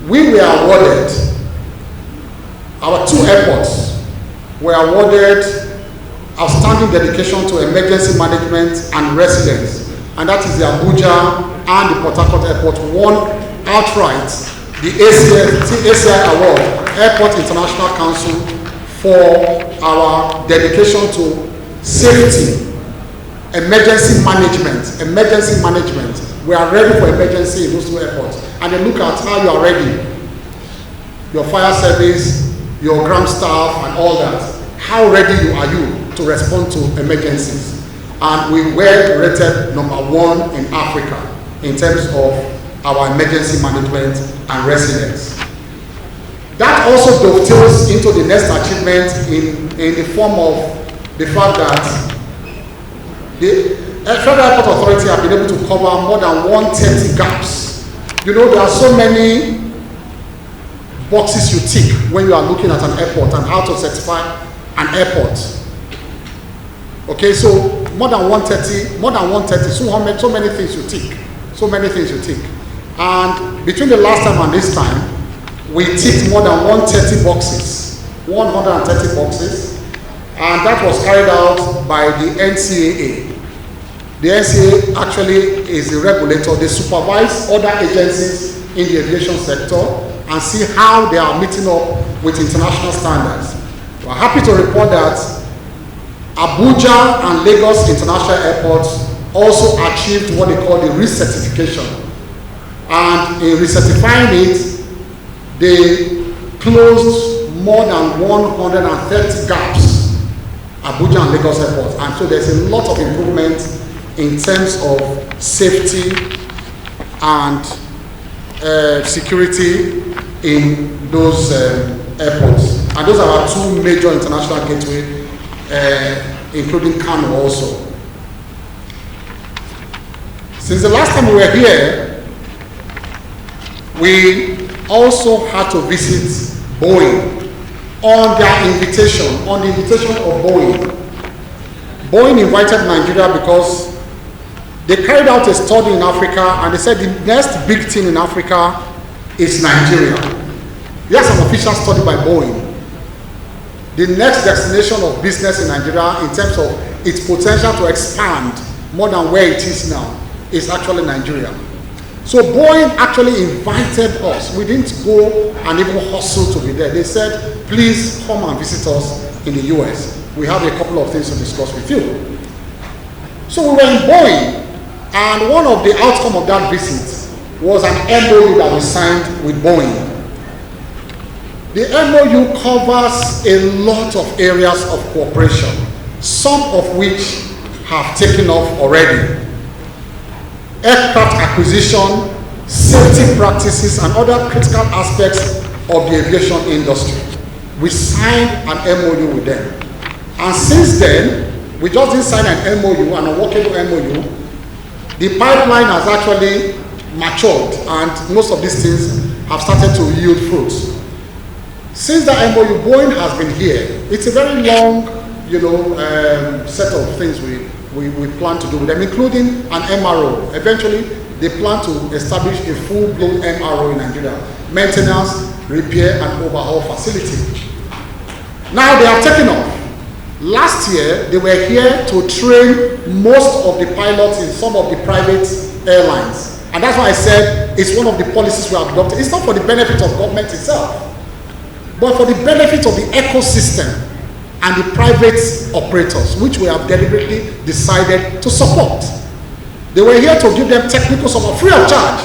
we were awarded, our 2 airports were awarded outstanding dedication to emergency management and resilience, and that is the Abuja and the Port Harcourt Airport won outright the ACI Award, Airport International Council, for our dedication to safety, emergency management. We are ready for emergency in those 2 airports, and they look at how you are ready, your fire service, your ground staff, and all that. How ready are you to respond to emergencies? And we were rated #1 in Africa in terms of our emergency management and resilience. That also dovetails into the next achievement in the form of the fact that the Federal Airport Authority have been able to cover more than 130 gaps. You know, there are so many boxes you tick when you are looking at an airport and how to certify an airport. Okay, so more than 130, so many things you tick. And between the last time and this time, we ticked more than 130 boxes, and that was carried out by the NCAA. The NCAA actually is the regulator. They supervise other agencies in the aviation sector and see how they are meeting up with international standards. We're happy to report that Abuja and Lagos International Airports also achieved what they call the recertification. And in recertifying it, they closed more than 130 gaps, Abuja and Lagos airports. And so there's a lot of improvement in terms of safety and security in those airports. And those are our two major international gateways, including Kano also. Since the last time we were here, we also had to visit Boeing on their invitation, on the invitation of Boeing. Boeing invited Nigeria because they carried out a study in Africa and they said the next big thing in Africa is Nigeria. Here's an official study by Boeing. The next destination of business in Nigeria in terms of its potential to expand more than where it is now is actually Nigeria. So Boeing actually invited us. We didn't go and even hustle to be there. They said, please come and visit us in the US. We have a couple of things to discuss with you. So we were in Boeing, and one of the outcome of that visit was an MOU that we signed with Boeing. The MOU covers a lot of areas of cooperation, some of which have taken off already. Aircraft acquisition, safety practices, and other critical aspects of the aviation industry. We signed an MOU with them. And since then, we just didn't sign an MOU, an unworkable MOU. The pipeline has actually matured, and most of these things have started to yield fruits. Since that MOU, Boeing has been here. It's a very long, set of things we plan to do with them, including an MRO. Eventually, they plan to establish a full-blown MRO in Nigeria, maintenance, repair, and overhaul facility. Now they have taken off. Last year, they were here to train most of the pilots in some of the private airlines. And that's why I said it's one of the policies we have adopted. It's not for the benefit of government itself, but for the benefit of the ecosystem and the private operators, which we have deliberately decided to support. They were here to give them technical support free of charge.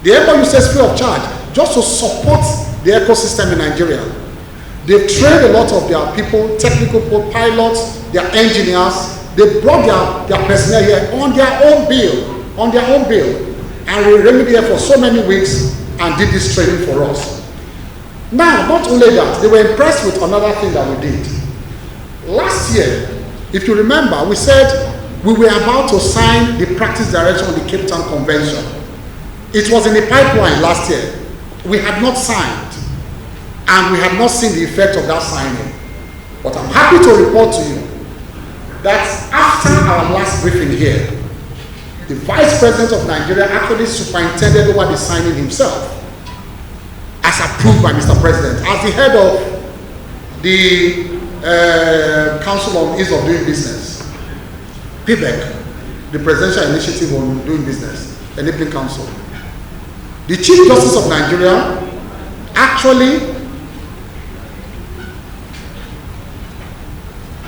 The MOU says free of charge, just to support the ecosystem in Nigeria. They've trained a lot of their people, technical pilots, their engineers. They brought their personnel here on their own bill, and we remained here for so many weeks and did this training for us. Now, not only that, they were impressed with another thing that we did. Last year, if you remember, we said we were about to sign the practice direction of the Cape Town Convention. It was in the pipeline last year. We had not signed, and we had not seen the effect of that signing. But I'm happy to report to you that after our last briefing here, the Vice President of Nigeria actually superintended over the signing himself, as approved by Mr. President, as the head of the Council on Ease of Doing Business, PBEC, the Presidential Initiative on Doing Business, Enabling Council. The Chief Justice of Nigeria actually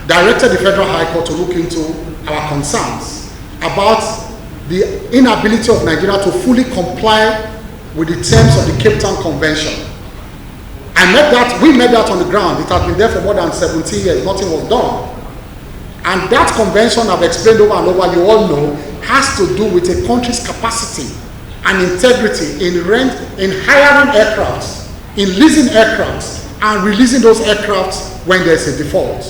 directed the Federal High Court to look into our concerns about the inability of Nigeria to fully comply with the terms of the Cape Town Convention. We met that on the ground. It has been there for more than 17 years. Nothing was done. And that convention, I've explained over and over, you all know, has to do with a country's capacity and integrity in hiring aircrafts, in leasing aircrafts, and releasing those aircrafts when there's a default.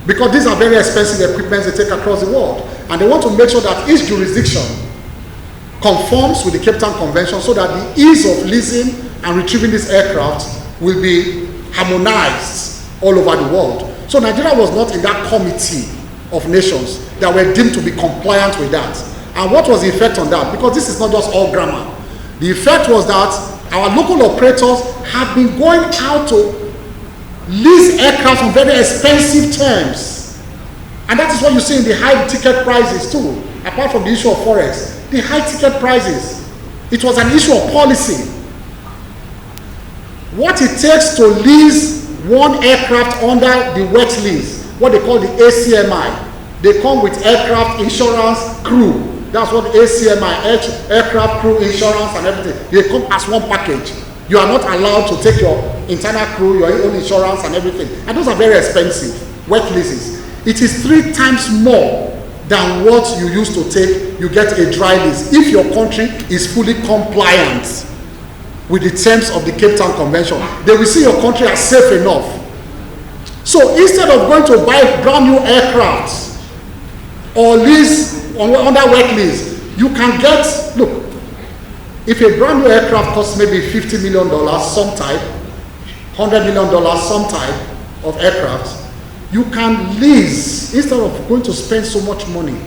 Because these are very expensive equipment they take across the world. And they want to make sure that each jurisdiction conforms with the Cape Town Convention so that the ease of leasing and retrieving these aircraft will be harmonized all over the world. So Nigeria was not in that committee of nations that were deemed to be compliant with that. And what was the effect on that? Because this is not just all grammar. The effect was that our local operators have been going out to lease aircraft on very expensive terms. And that is what you see in the high ticket prices too, apart from the issue of forex. The high ticket prices. It was an issue of policy. What it takes to lease one aircraft under the wet lease, what they call the ACMI. They come with aircraft insurance crew. That's what ACMI, aircraft crew insurance and everything. They come as one package. You are not allowed to take your internal crew, your own insurance and everything. And those are very expensive, wet leases. It is 3 times more than what you used to take. You get a dry lease if your country is fully compliant with the terms of the Cape Town Convention. They will see your country as safe enough. So instead of going to buy brand new aircrafts or lease under wet lease, you can get, look, if a brand new aircraft costs maybe $50 million, some type, $100 million, some type of aircraft, you can lease, instead of going to spend so much money,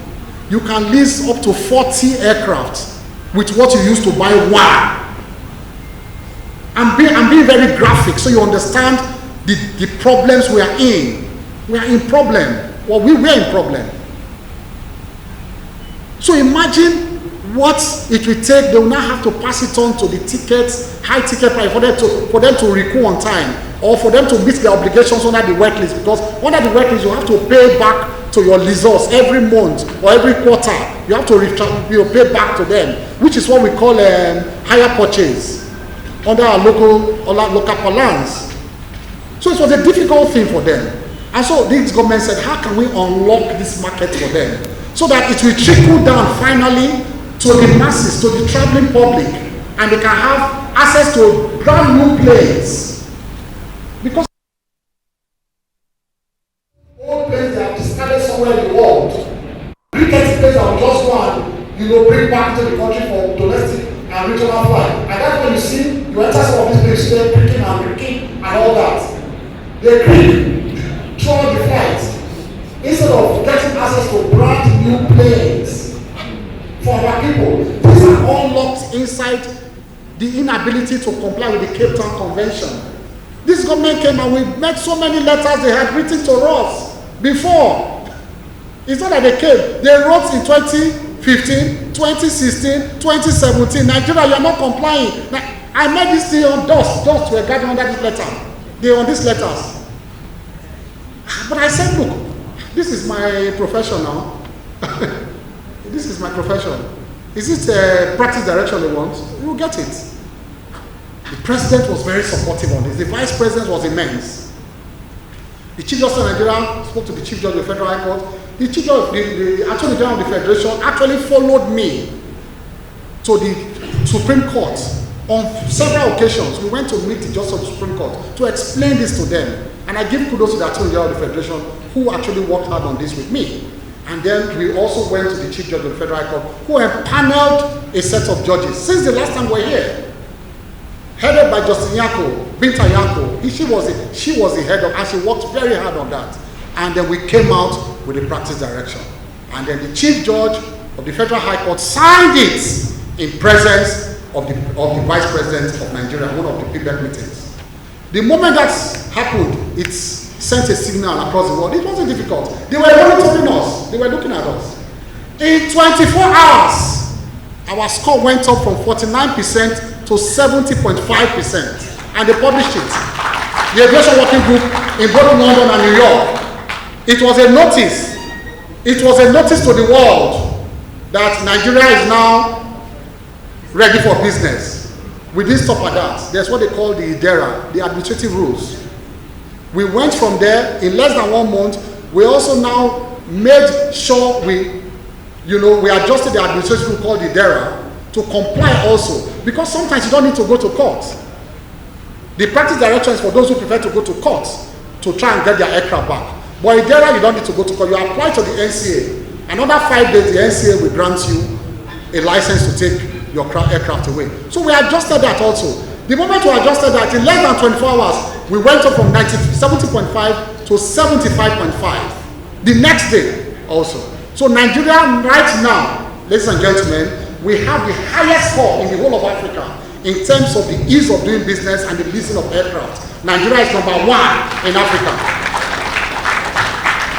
you can lease up to 40 aircraft with what you used to buy one. I'm being very graphic so you understand the problems we are in. We are in problem. Well, we were in problem. So imagine what it will take. They will now have to pass it on to the tickets, high ticket price for them to recoup on time, or for them to meet their obligations under the wet lease, because under the wet lease you have to pay back to your lessors every month or every quarter. You have to pay back to them, which is what we call hire purchase under our local plans. So it was a difficult thing for them. And so this government said, how can we unlock this market for them so that it will trickle down finally to the masses, to the traveling public, and they can have access to brand new planes. Because all planes they have discarded somewhere in the world, rickety planes that will just go and bring back to the country for domestic and regional flight. And that's when you see you enter some of these places, they're creaking and all that. They creak throughout the flight instead of getting access to brand new planes for our people. These are all locked inside the inability to comply with the Cape Town Convention. This government came and we met so many letters they had written to us before. It's not that they came. They wrote in 2015, 2016, 2017, Nigeria, you are not complying. Now, I made this thing on dust were gathered under this letter. They were on these letters. But I said, look, this is my profession now. This is my profession. Is it a practice direction they want? You will get it. The president was very supportive on this. The vice president was immense. The chief justice of Nigeria spoke to the chief judge of the Federal High Court. The chief judge, the attorney general of the Federation actually followed me to the Supreme Court on several occasions. We went to meet the justice of the Supreme Court to explain this to them. And I give kudos to the attorney general of the Federation who actually worked hard on this with me. And then we also went to the chief judge of the Federal High Court who empaneled a set of judges. Since the last time we were here, headed by Justice Binta Yako, she was the head of, and she worked very hard on that. And then we came out with a practice direction. And then the chief judge of the Federal High Court signed it in presence of the vice president of Nigeria, one of the PBEC meetings. The moment that happened, it sent a signal across the world. It wasn't difficult. They were monitoring us. They were looking at us. In 24 hours, our score went up from 49% to 70.5%. And they published it. The Aviation Working Group in both London and New York. It was a notice. It was a notice to the world that Nigeria is now ready for business. We didn't stop at that. There's what they call the IDERA, the administrative rules. We went from there in less than 1 month. We also now made sure we adjusted the administrative rule called the IDERA to comply also. Because sometimes you don't need to go to court. The practice direction is for those who prefer to go to court to try and get their aircraft back. But IDERA, you don't need to go to court. You apply to the NCA. Another 5 days, the NCA will grant you a license to take your aircraft away. So we adjusted that also. The moment we adjusted that, in less than 24 hours, we went up from 70.5 to 75.5. The next day also. So Nigeria right now, ladies and gentlemen, we have the highest score in the whole of Africa in terms of the ease of doing business and the leasing of aircraft. Nigeria is number 1 in Africa.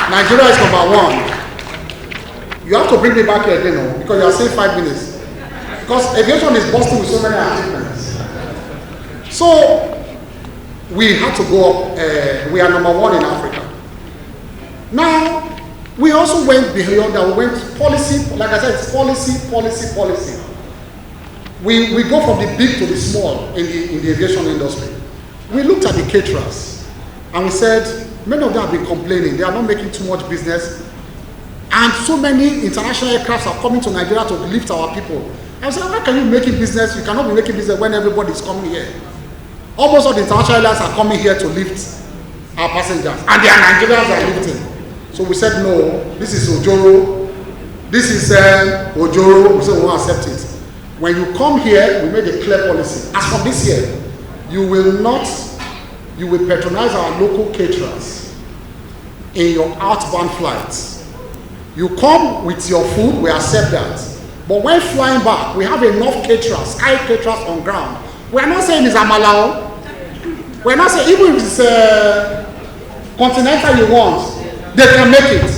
Nigeria is number 1. You have to bring me back here again, because you are saying 5 minutes. Because aviation is busting with so many achievements. So we had to go up. We are #1 in Africa. Now, we also went beyond that. We went policy, like I said, it's policy. We go from the big to the small in the aviation industry. We looked at the caterers and we said, many of them have been complaining. They are not making too much business. And so many international aircrafts are coming to Nigeria to lift our people. I said, how can you be making business? You cannot be making business when everybody is coming here. Almost all the international airlines are coming here to lift our passengers. And their Nigerians are lifting. So we said, no, this is Ojoro. This is Ojoro. We said, we won't accept it. When you come here, we made a clear policy. As from this year, you will patronize our local caterers in your outbound flights. You come with your food, we accept that. But when flying back, we have enough caterers, sky caterers on ground. We are not saying it's Amalao. We are not saying, even if it's continental you want, they can make it.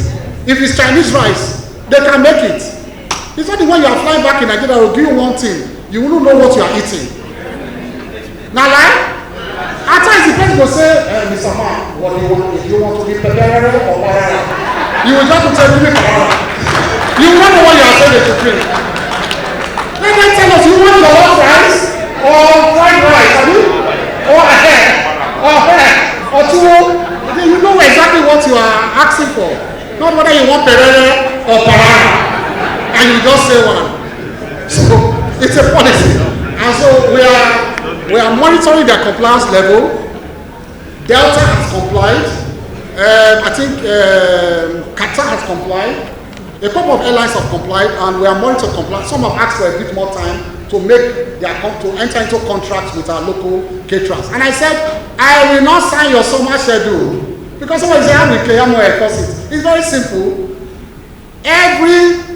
If it's Chinese rice, they can make it. It's not the one you are flying back in Nigeria will give you one thing. You won't know what you are eating. Now, like, at times the person will say, Mr. Man, what do you want? If you want to be Pepere or Barara, you will just tell me Barara. You will not know what you are saying to drink. Let them tell us, you want your own rice or fried rice, have you? Or a hair, or tuwo. You know exactly what you are asking for. Not whether you want Pepere or Barara. And you just say one. So it's a policy. And so we are monitoring their compliance level. Delta has complied. I think Qatar has complied. A couple of airlines have complied, and we are monitoring compliance. Some have asked for a bit more time to make to enter into contracts with our local caterers. And I said, I will not sign your summer schedule because somebody say, how will clear more cost? It's very simple. Every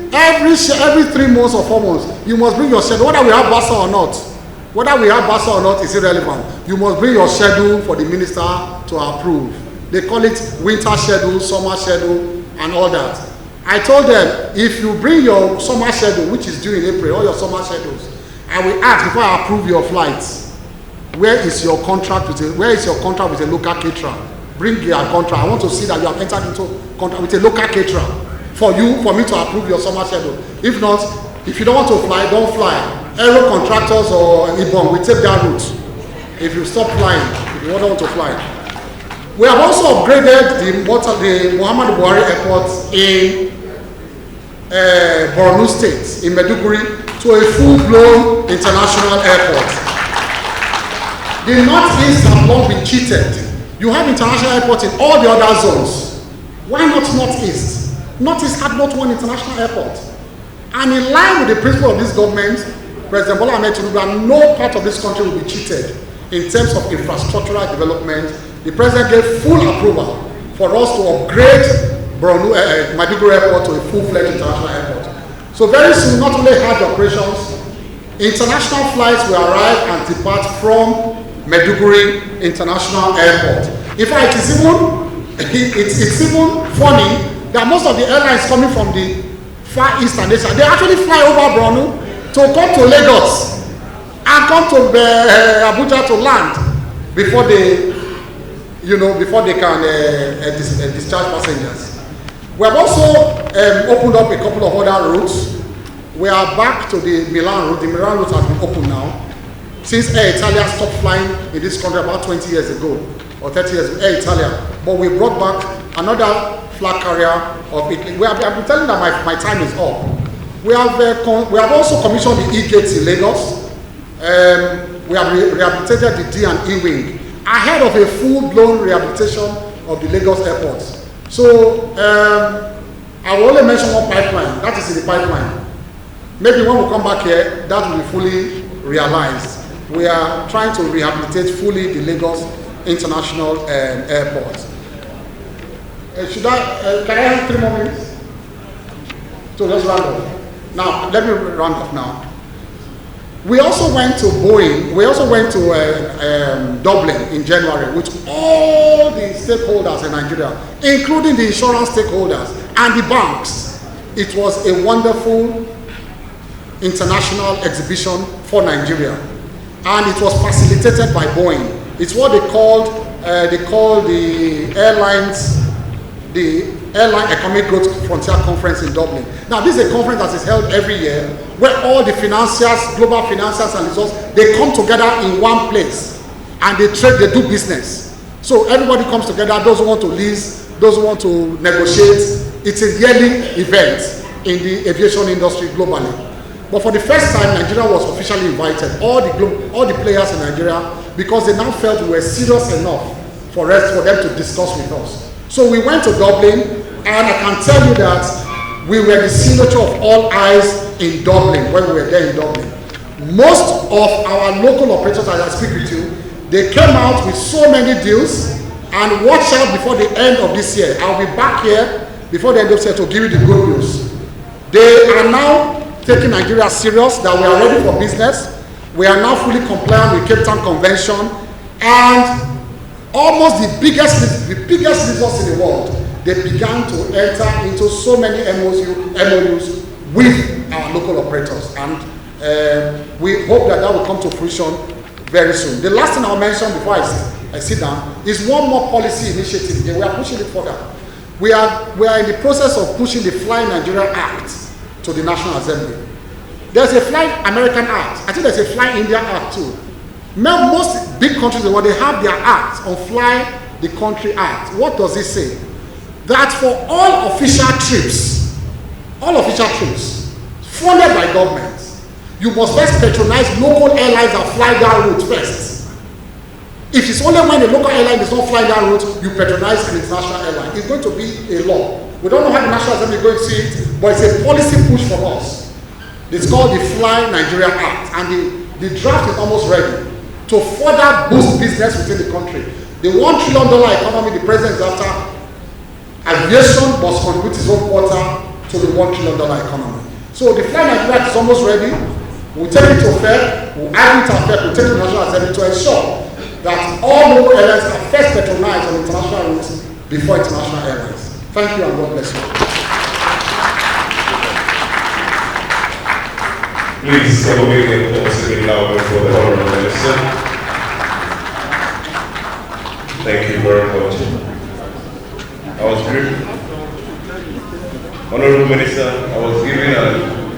3 months or 4 months, you must bring your schedule, whether we have BASA or not. Whether we have BASA or not is irrelevant. You must bring your schedule for the minister to approve. They call it winter schedule, summer schedule, and all that. I told them, if you bring your summer schedule, which is due in April, all your summer schedules, I will ask before I approve your flights, where is your contract with a local caterer? Bring your contract. I want to see that you have entered into contract with a local caterer for me to approve your summer schedule. If not, if you don't want to fly, don't fly. Aero contractors or IBOM will take that route. If you stop flying, if you don't want to fly. We have also upgraded the Muhammad Buhari Airport in Borno State, in Maiduguri, to a full-blown international airport. The Northeast have long been cheated. You have international airports in all the other zones. Why not Northeast? Northeast had not one international airport. And in line with the principle of this government, President Bola Ahmed Tinubu, no part of this country will be cheated in terms of infrastructural development. The president gave full approval for us to upgrade Maiduguri Airport to a full-fledged international airport. So very soon, not only hard operations, international flights will arrive and depart from Maiduguri International Airport. In fact, it's even funny that most of the airlines coming from the Far East and Asia, they actually fly over Borno to come to Lagos and come to Abuja to land before they can discharge passengers. We have also opened up a couple of other routes. We are back to the Milan route. The Milan route has been opened now. Since Air Italia stopped flying in this country about 20 years ago, or 30 years ago, Air Italia. But we brought back another flag carrier of Italy. I've been telling that my time is up. We have also commissioned the E-gates in Lagos. We have rehabilitated the D and E wing ahead of a full-blown rehabilitation of the Lagos airport. So I will only mention one pipeline. That is in the pipeline. Maybe when we come back here, that will be fully realized. We are trying to rehabilitate fully the Lagos International Airport. Can I have 3 more minutes? So let's round off. Now, let me round off now. We also went to Boeing. We also went to Dublin in January with all the stakeholders in Nigeria, including the insurance stakeholders and the banks. It was a wonderful international exhibition for Nigeria, and it was facilitated by Boeing. It's what they call the Airline Economic Growth Frontier Conference in Dublin. Now, this is a conference that is held every year where all the financiers, global financiers and resorts, they come together in one place and they trade, they do business. So everybody comes together, those who want to lease, those who want to negotiate. It's a yearly event in the aviation industry globally. But for the first time, Nigeria was officially invited, all the players in Nigeria, because they now felt we were serious enough for them to discuss with us. So we went to Dublin, and I can tell you that we were the signature of all eyes in Dublin when we were there in Dublin. Most of our local operators, as I speak with you, they came out with so many deals, and watch out before the end of this year. I'll be back here before the end of this year to give you the good news. They are now taking Nigeria serious, that we are ready for business. We are now fully compliant with Cape Town Convention, and almost the biggest resorts in the world, they began to enter into so many MOUs with our local operators, and we hope that will come to fruition very soon. The last thing I'll mention before I sit down is one more policy initiative. We are pushing it further. We are in the process of pushing the Fly Nigeria Act to the National Assembly. There's a Fly American Act. I think there's a Fly India Act too. Most big countries in the world, they have their acts on Fly the Country Act. What does it say? That for all official trips funded by governments, you must first patronize local airlines that fly that route first. If it's only when the local airline does not fly that route, you patronize an international airline. It's going to be a law. We don't know how the National Assembly is going to see it, but it's a policy push from us. It's called the Fly Nigeria Act, and the draft is almost ready to further boost business within the country. The $1 trillion economy the president is after, aviation must contribute its own quota to the $1 trillion economy. So the Fly Nigeria Act is almost ready. We'll take it to FED, we'll add it to FED, we'll take it to the National Assembly to ensure that all local airlines are first patronized on international routes before international airlines. Thank you, and God bless you. Please, can we make it possible louder for the Honorable Minister? Thank you very much. I was brief. Honorable Minister, I was given an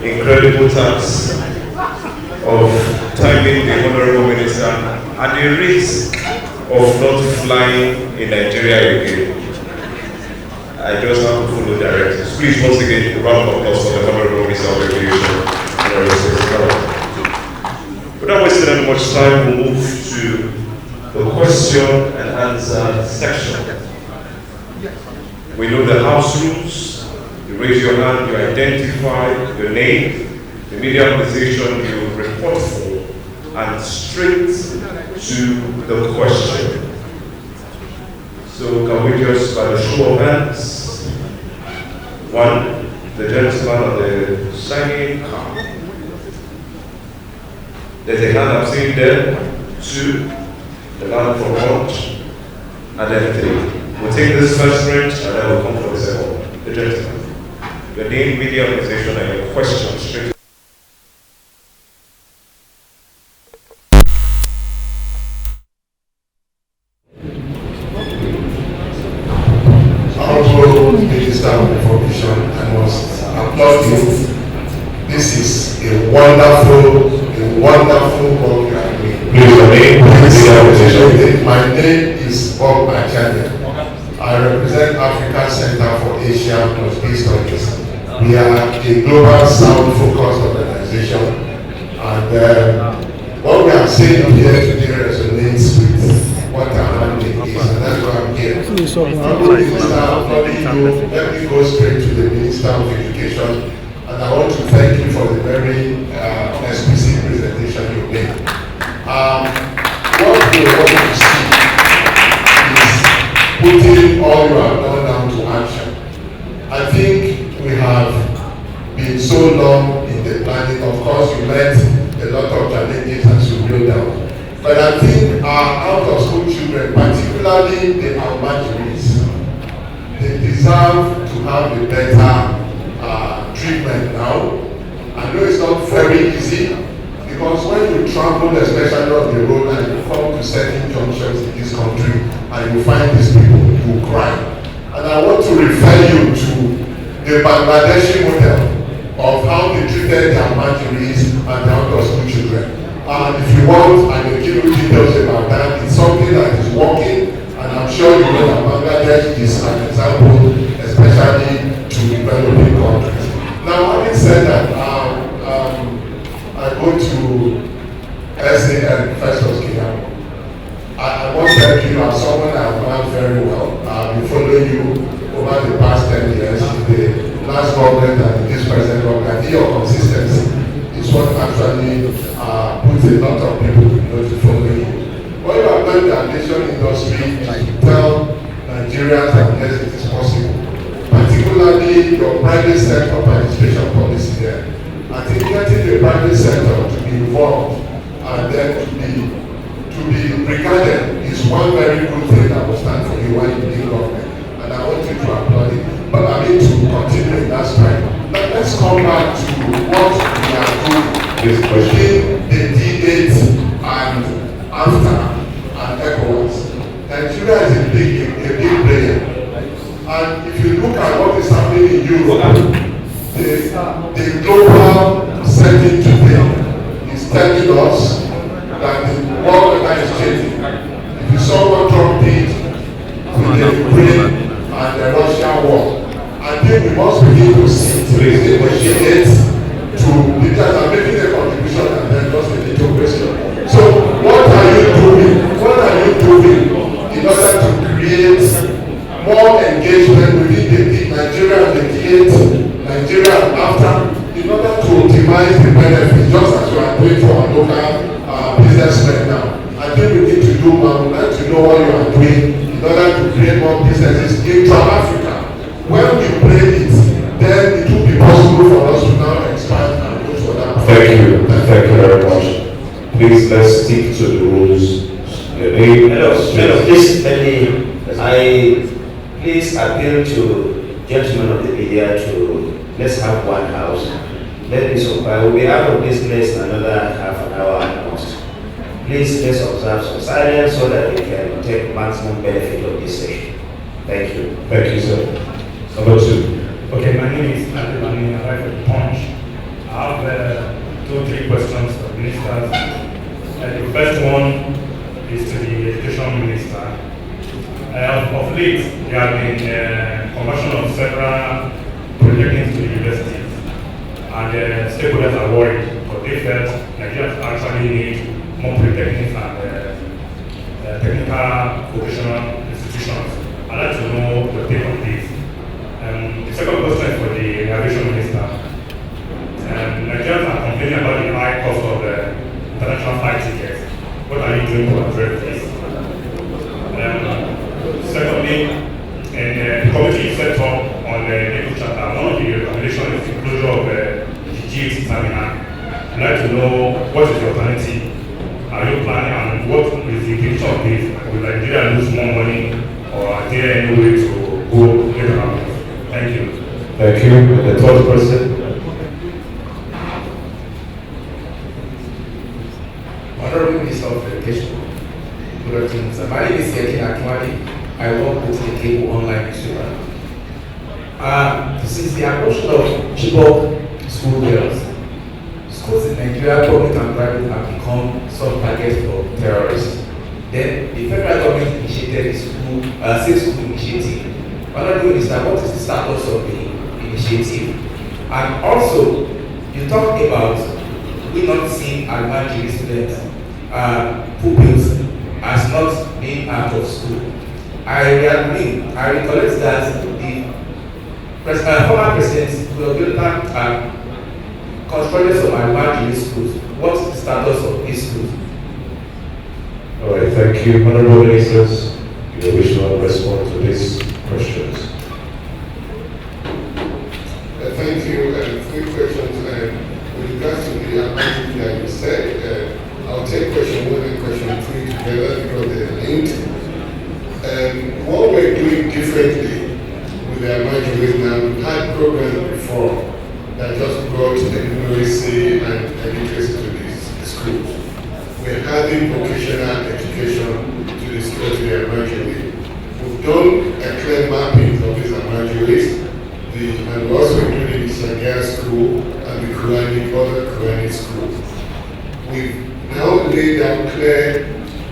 incredible task of timing the Honorable Minister at the risk of not flying in Nigeria again. I just have to follow directives. Please, once again, a round of applause for the Honorable Minister of Aviation. Without wasting any much time, we'll move to the question and answer section. We know the house rules. You raise your hand, you identify your name, the media organization you report for, and straight to the question. So can we just, by the show of hands, one, the gentleman on the shining car. There's a hand I'm seeing there, two, the man from front, and then three. We'll take this first range and then we'll come for the second. The gentleman. Your name, media organization, and your question straight. Honorable Minister of Information, I must applaud you. This is a wonderful program. Please, your name, media organization. My name is Bob Achane. I represent Africa Center for Asia plus Peace Studies. We are a global sound-focused organization, and what we are saying here today resonates with what our mandate is, and that's why I'm here. Let me go straight to the Minister of Education, and I want to thank you for the very explicit presentation you made. What we want to see is putting all you have done down to action. I think we have been so long in the planning. Of course, you met a lot of challenges as you build down. But I think our out-of-school children, particularly the Almajiris, they deserve to have a better treatment now. I know it's not very easy, because when you travel, especially on the road, and you come to certain junctions in this country, and you find these people who cry. And I want to refer you to the Bangladeshi model of how they treated their martyrs and their under-school children. And if you want, I will give you details about that. It's something that is working, and I'm sure you know that Bangladesh is an example, especially to developing countries. Now, having said that, I go to SAN Festus Kiyamo. I want to thank you as someone I have known very well. I've been following you over the past 10 years in the last government and this present government. I think your consistency is what actually puts a lot of people to follow you. What you have done in the aviation industry is to tell Nigerians that yes, it is possible. Particularly your private sector participation policy there. I think getting the private sector to be involved and then to be regarded is one very good thing that will stand for you while you're in government. And I want you to applaud it. But I mean to continue in that stride. Now let's come back to what we are doing within the D8 and after and ECOWAS. Nigeria is a big player. And if you look at what is happening in Europe, the global setting today is telling us that the world is changing. If you saw what Trump did with the Ukraine and the Russian war, I think we must begin to see to negotiate to leaders are making a contribution and then just a little question. So what are you doing? What are you doing in order to create more engagement within the Nigeria and the D8, Nigeria and after, in order to optimize the benefits, just as we are doing for our local businessmen now. I think we need to do more. We like to know what you are doing in order to create more businesses in Africa. When we play it, then it will be possible for us to now expand and go to other. Thank you. Thank you very much. Please let's stick to the rules. Hello, please let me. I please appeal to gentlemen of the media to let's have one house. Let me survive. We'll be out of this place in another half an hour at most. Please let's observe some silence so that we can take maximum benefit of this session. Thank you. Thank you, sir. Number two. Okay, my name is Nathan. I write for the Punch. I have 2 or 3 questions for ministers. The first one is to the Education Minister. Of late, there have been conversion of several polytechnics to universities, and stakeholders are worried because they felt Nigeria actually needs more polytechnics and technical vocational institutions. I'd like to know your take on this. The second question is for the Aviation Minister. Nigerians are complaining about the high cost of international flight tickets. What are you doing to address this? Secondly, the committee set up on the Naval Charter. One of the recommendations is the closure of the GAT terminal. I'd like to know what is the alternative? Are you planning and what is the implication of this? Will Nigeria lose more money, or are there any way to go get around it? Thank you. Thank you. And the third person. Honorable Minister of Education. Good afternoon, sir. My name is Yakin Akwani. I work with the Cable Online newspaper. Since the approach of Chibok school girls, schools in Nigeria, public and private, have become soft targets for terrorists. Then the federal government initiated the safe school initiative. Honorable Minister, what is the status of the initiative? And also, you talked about we not seeing Almajiri students, pupils, as not being out of school. I recollect that the former president will build constructed some Almajiri schools. What's the status of these schools? All right, thank you. Honorable Ministers, you wish to respond to these questions. Thank you. 3 questions. With regards to the Almajiri that you said, I'll take question 1 and question 3 together because they're linked. What we're doing differently with the Almajiri now, we've had programs before that just brought the numeracy and literacy to these schools. We're having vocational education education to the schools to the emergency. We've done a clear mapping of these emergencies, and we also included the Sharia school and the Quranic, other Quranic schools. We've now laid out clear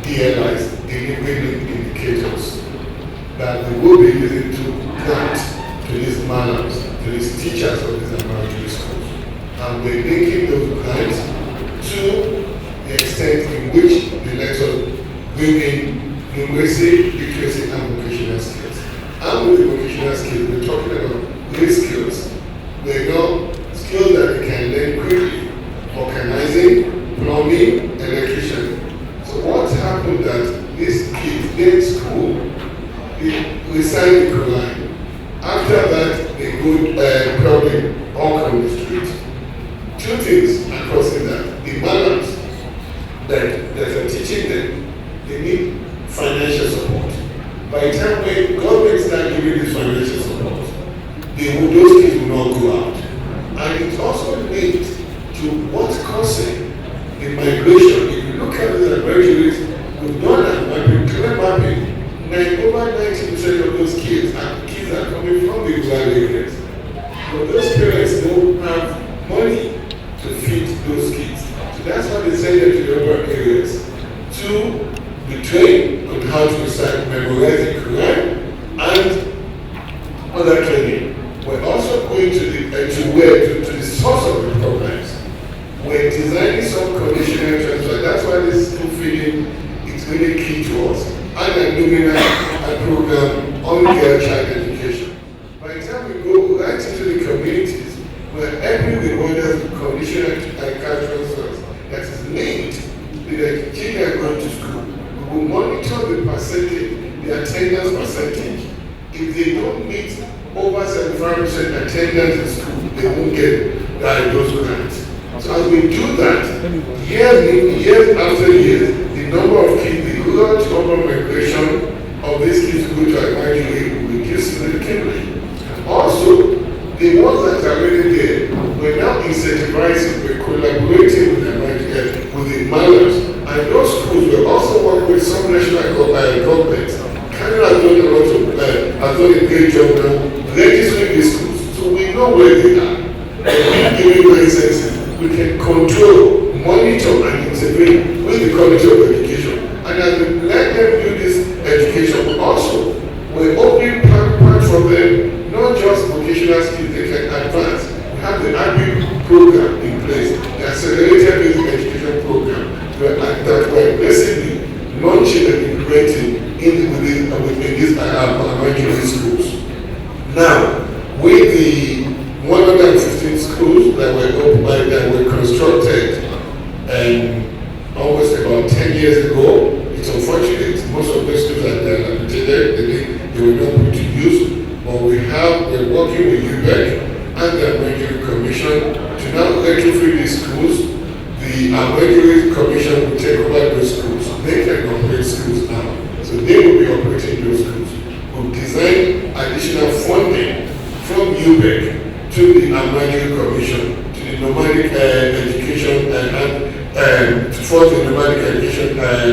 DLIs, delivery indicators, that we will be using to grant to these malams, to these teachers of these emergency schools. And we're linking those grants to the extent in which the lectures bring in numeracy, literacy, and vocational skills. And with the vocational skills, we're talking about new skills. They know skills that they can learn quickly: organizing, plumbing, electrician. So what's happened that these kids in school, they recite the Quran. After that, they go probably walk on the street. Two things are causing that. The balance that are teaching them, they need financial support. By the time when government start giving this financial support, those kids will not go out. And it's also linked to what's causing the migration. If you look at the graduates, we've done that mapping, clear mapping. Over 90% of those kids are coming from the rural areas. But those parents don't have money to feed those kids. So that's why they send them to the urban areas to be trained on how to recite, memorize the Quran, and other training. We're also going to the source of the programs. We're designing some conditional transfer. That's why this school feeding is really key to us. And a luminary program on girl child education. By the time we go right into the communities, we're helping the mothers with conditional agricultural source that is linked with the children going to school. We will monitor the percentage, the attendance percentage. If they don't meet over 75% attendance in school, they won't get those grants. So as we do that, years after years, the number of kids, the rural to urban migration of these kids who go to Nigeria will reduce significantly. Also, the ones that are already there, we're now incentivizing, we're collaborating with the malams, and those schools will also work with some national governments. Canada has done a lot of, has done a great job now registering these schools, so we know where they are. And giving licenses, we can control, monitor, and intervene with the Committee of Education. And as we let them do this education, also, we're opening part for them, not just vocational skills they can advance. We have the ABI program in place, the Accelerated Basic Education Program, that we're basically launching and integrating within these American schools. Now, with the 115 schools that were constructed almost about 10 years ago, it's unfortunate most of those schools are they were not put to use, but we're working with UBEC and the American Commission to now retrofit these schools. The American Commission will take over those schools. They can operate schools now. So they will be operating those schools. We'll design additional funding from UBEC to the American Commission, to the Nomadic Education and for the Nomadic Education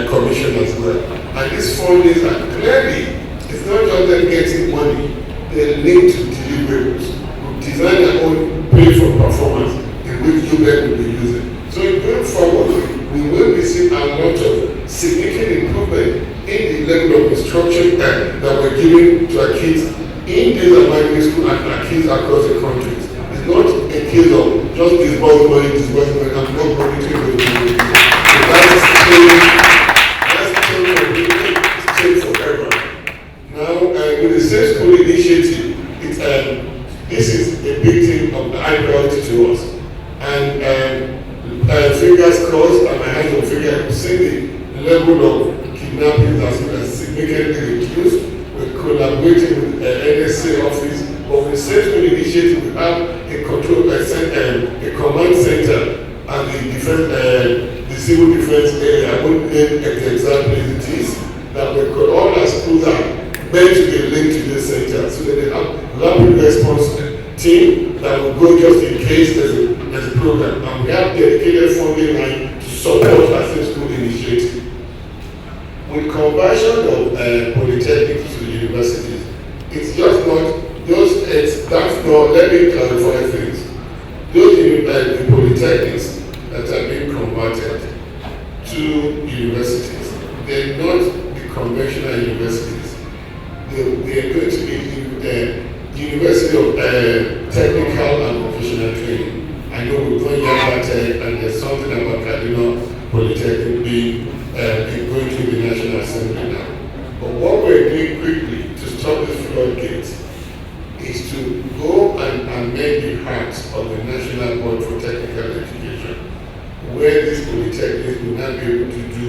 Commission as well. And these fundings are clearly, it's not just them getting money, they're linked to deliverables. We'll design our own pay for performance in which UBEC will be using. So going forward, we will be seeing a lot of significant improvement in the level of instruction that we're giving to our kids in these American schools and our kids across the country. It's not a case of just disburse money, and not monitoring the money. So that's staying forever. Now, with the Safe School Initiative, this is a big thing of high priority to us. And fingers crossed, and my hands on fingers, see the level of kidnapping has significantly reduced. We're collaborating with the NSA office, but with the Safe School Initiative, we have a control, a command center, and the civil defense area. I won't name the exact place it is, that we could all our schools are meant to be linked to this center, so that they have rapid response team that will go just in case there's a program. And we have dedicated funding line to support our Safe School Initiative. with conversion of polytechnics to universities, it's just not that's not, let me clarify things. Those the polytechnics that are being converted to universities, they're not the conventional universities. They're going to be the University of Technical and Professional Training. I know we're going Tech, and there's something about Cardinal Polytechnic being going to the National Assembly now. But what we're doing quickly to stop the floodgates is to go and amend the heart of the National Board for Technical Education, where these polytechnics will not be able to do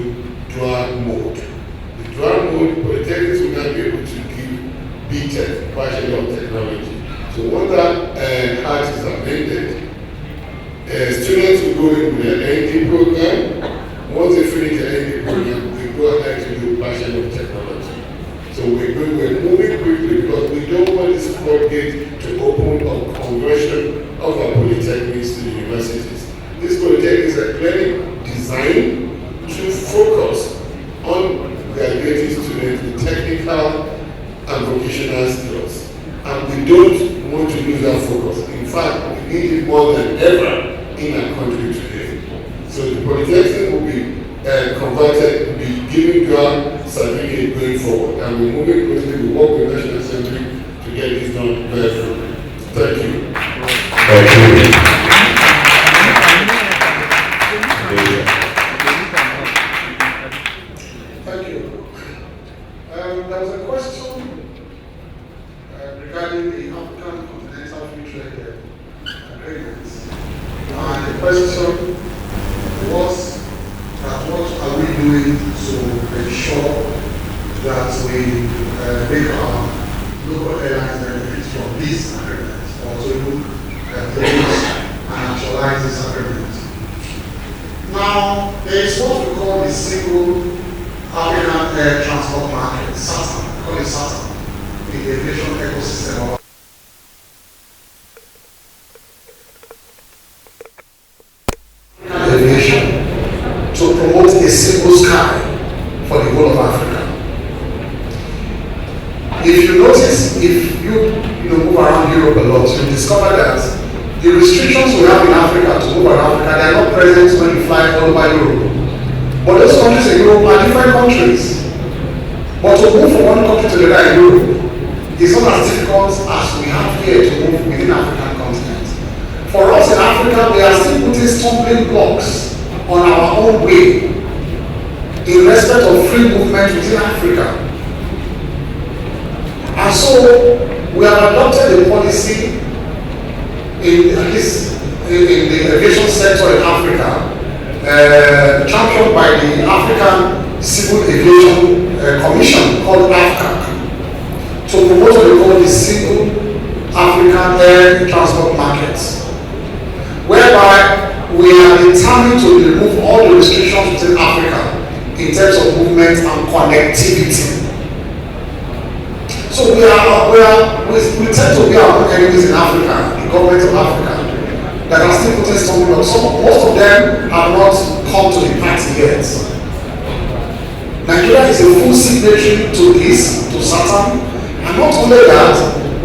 dual mode. The dual mode polytechnics will not be able to give BTech, Bachelor of Technology. So once that heart is amended, students will go in with an ND program. Once they finish the ND program, they go ahead to do Bachelor of Technology. So we're moving quickly because we don't want this floodgate to open up conversion of our polytechnics to the universities. These polytechnics are clearly designed to focus on graduating students with technical and vocational skills. And we don't want to lose that focus. In fact, we need it more than ever in our country today. So the polytechnic will be converted, will be given dual certificate going forward. And we're moving closely, we work with the National Assembly to get this done very soon. Thank you. Thank you. Thank you. There was a question regarding the African Continental Free Trade Agreements. And the question was that what are we doing to ensure that we make our local airlines benefit from these agreements, or to look at and actualize this agreement. Now, there is what we call the single African air transport market, SATAM, we call it SATAM, in the aviation ecosystem. Aviation to promote a single sky for the whole of Africa. If you notice, if you move around Europe a lot, you discover that the restrictions we have in Africa to move around Africa, they are not present when you fly all over Europe. But those countries in Europe are different countries. But to move from one country to the other in Europe is not as difficult as we have here to move within the African continent. For us in Africa, we are still putting stumbling blocks on our own way in respect of free movement within Africa. And so we have adopted a policy in the aviation sector in Africa, championed by the African Civil Aviation Commission called AFCAC, to promote what we call the single African air transport market, whereby we are determined to remove all the restrictions within Africa in terms of movement and connectivity. So we tend to be our own enemies in Africa, the government of Africa, that are still putting something on. Most of them have not come to the party yet. Nigeria is a full signatory to this, to SATAM, and not only that,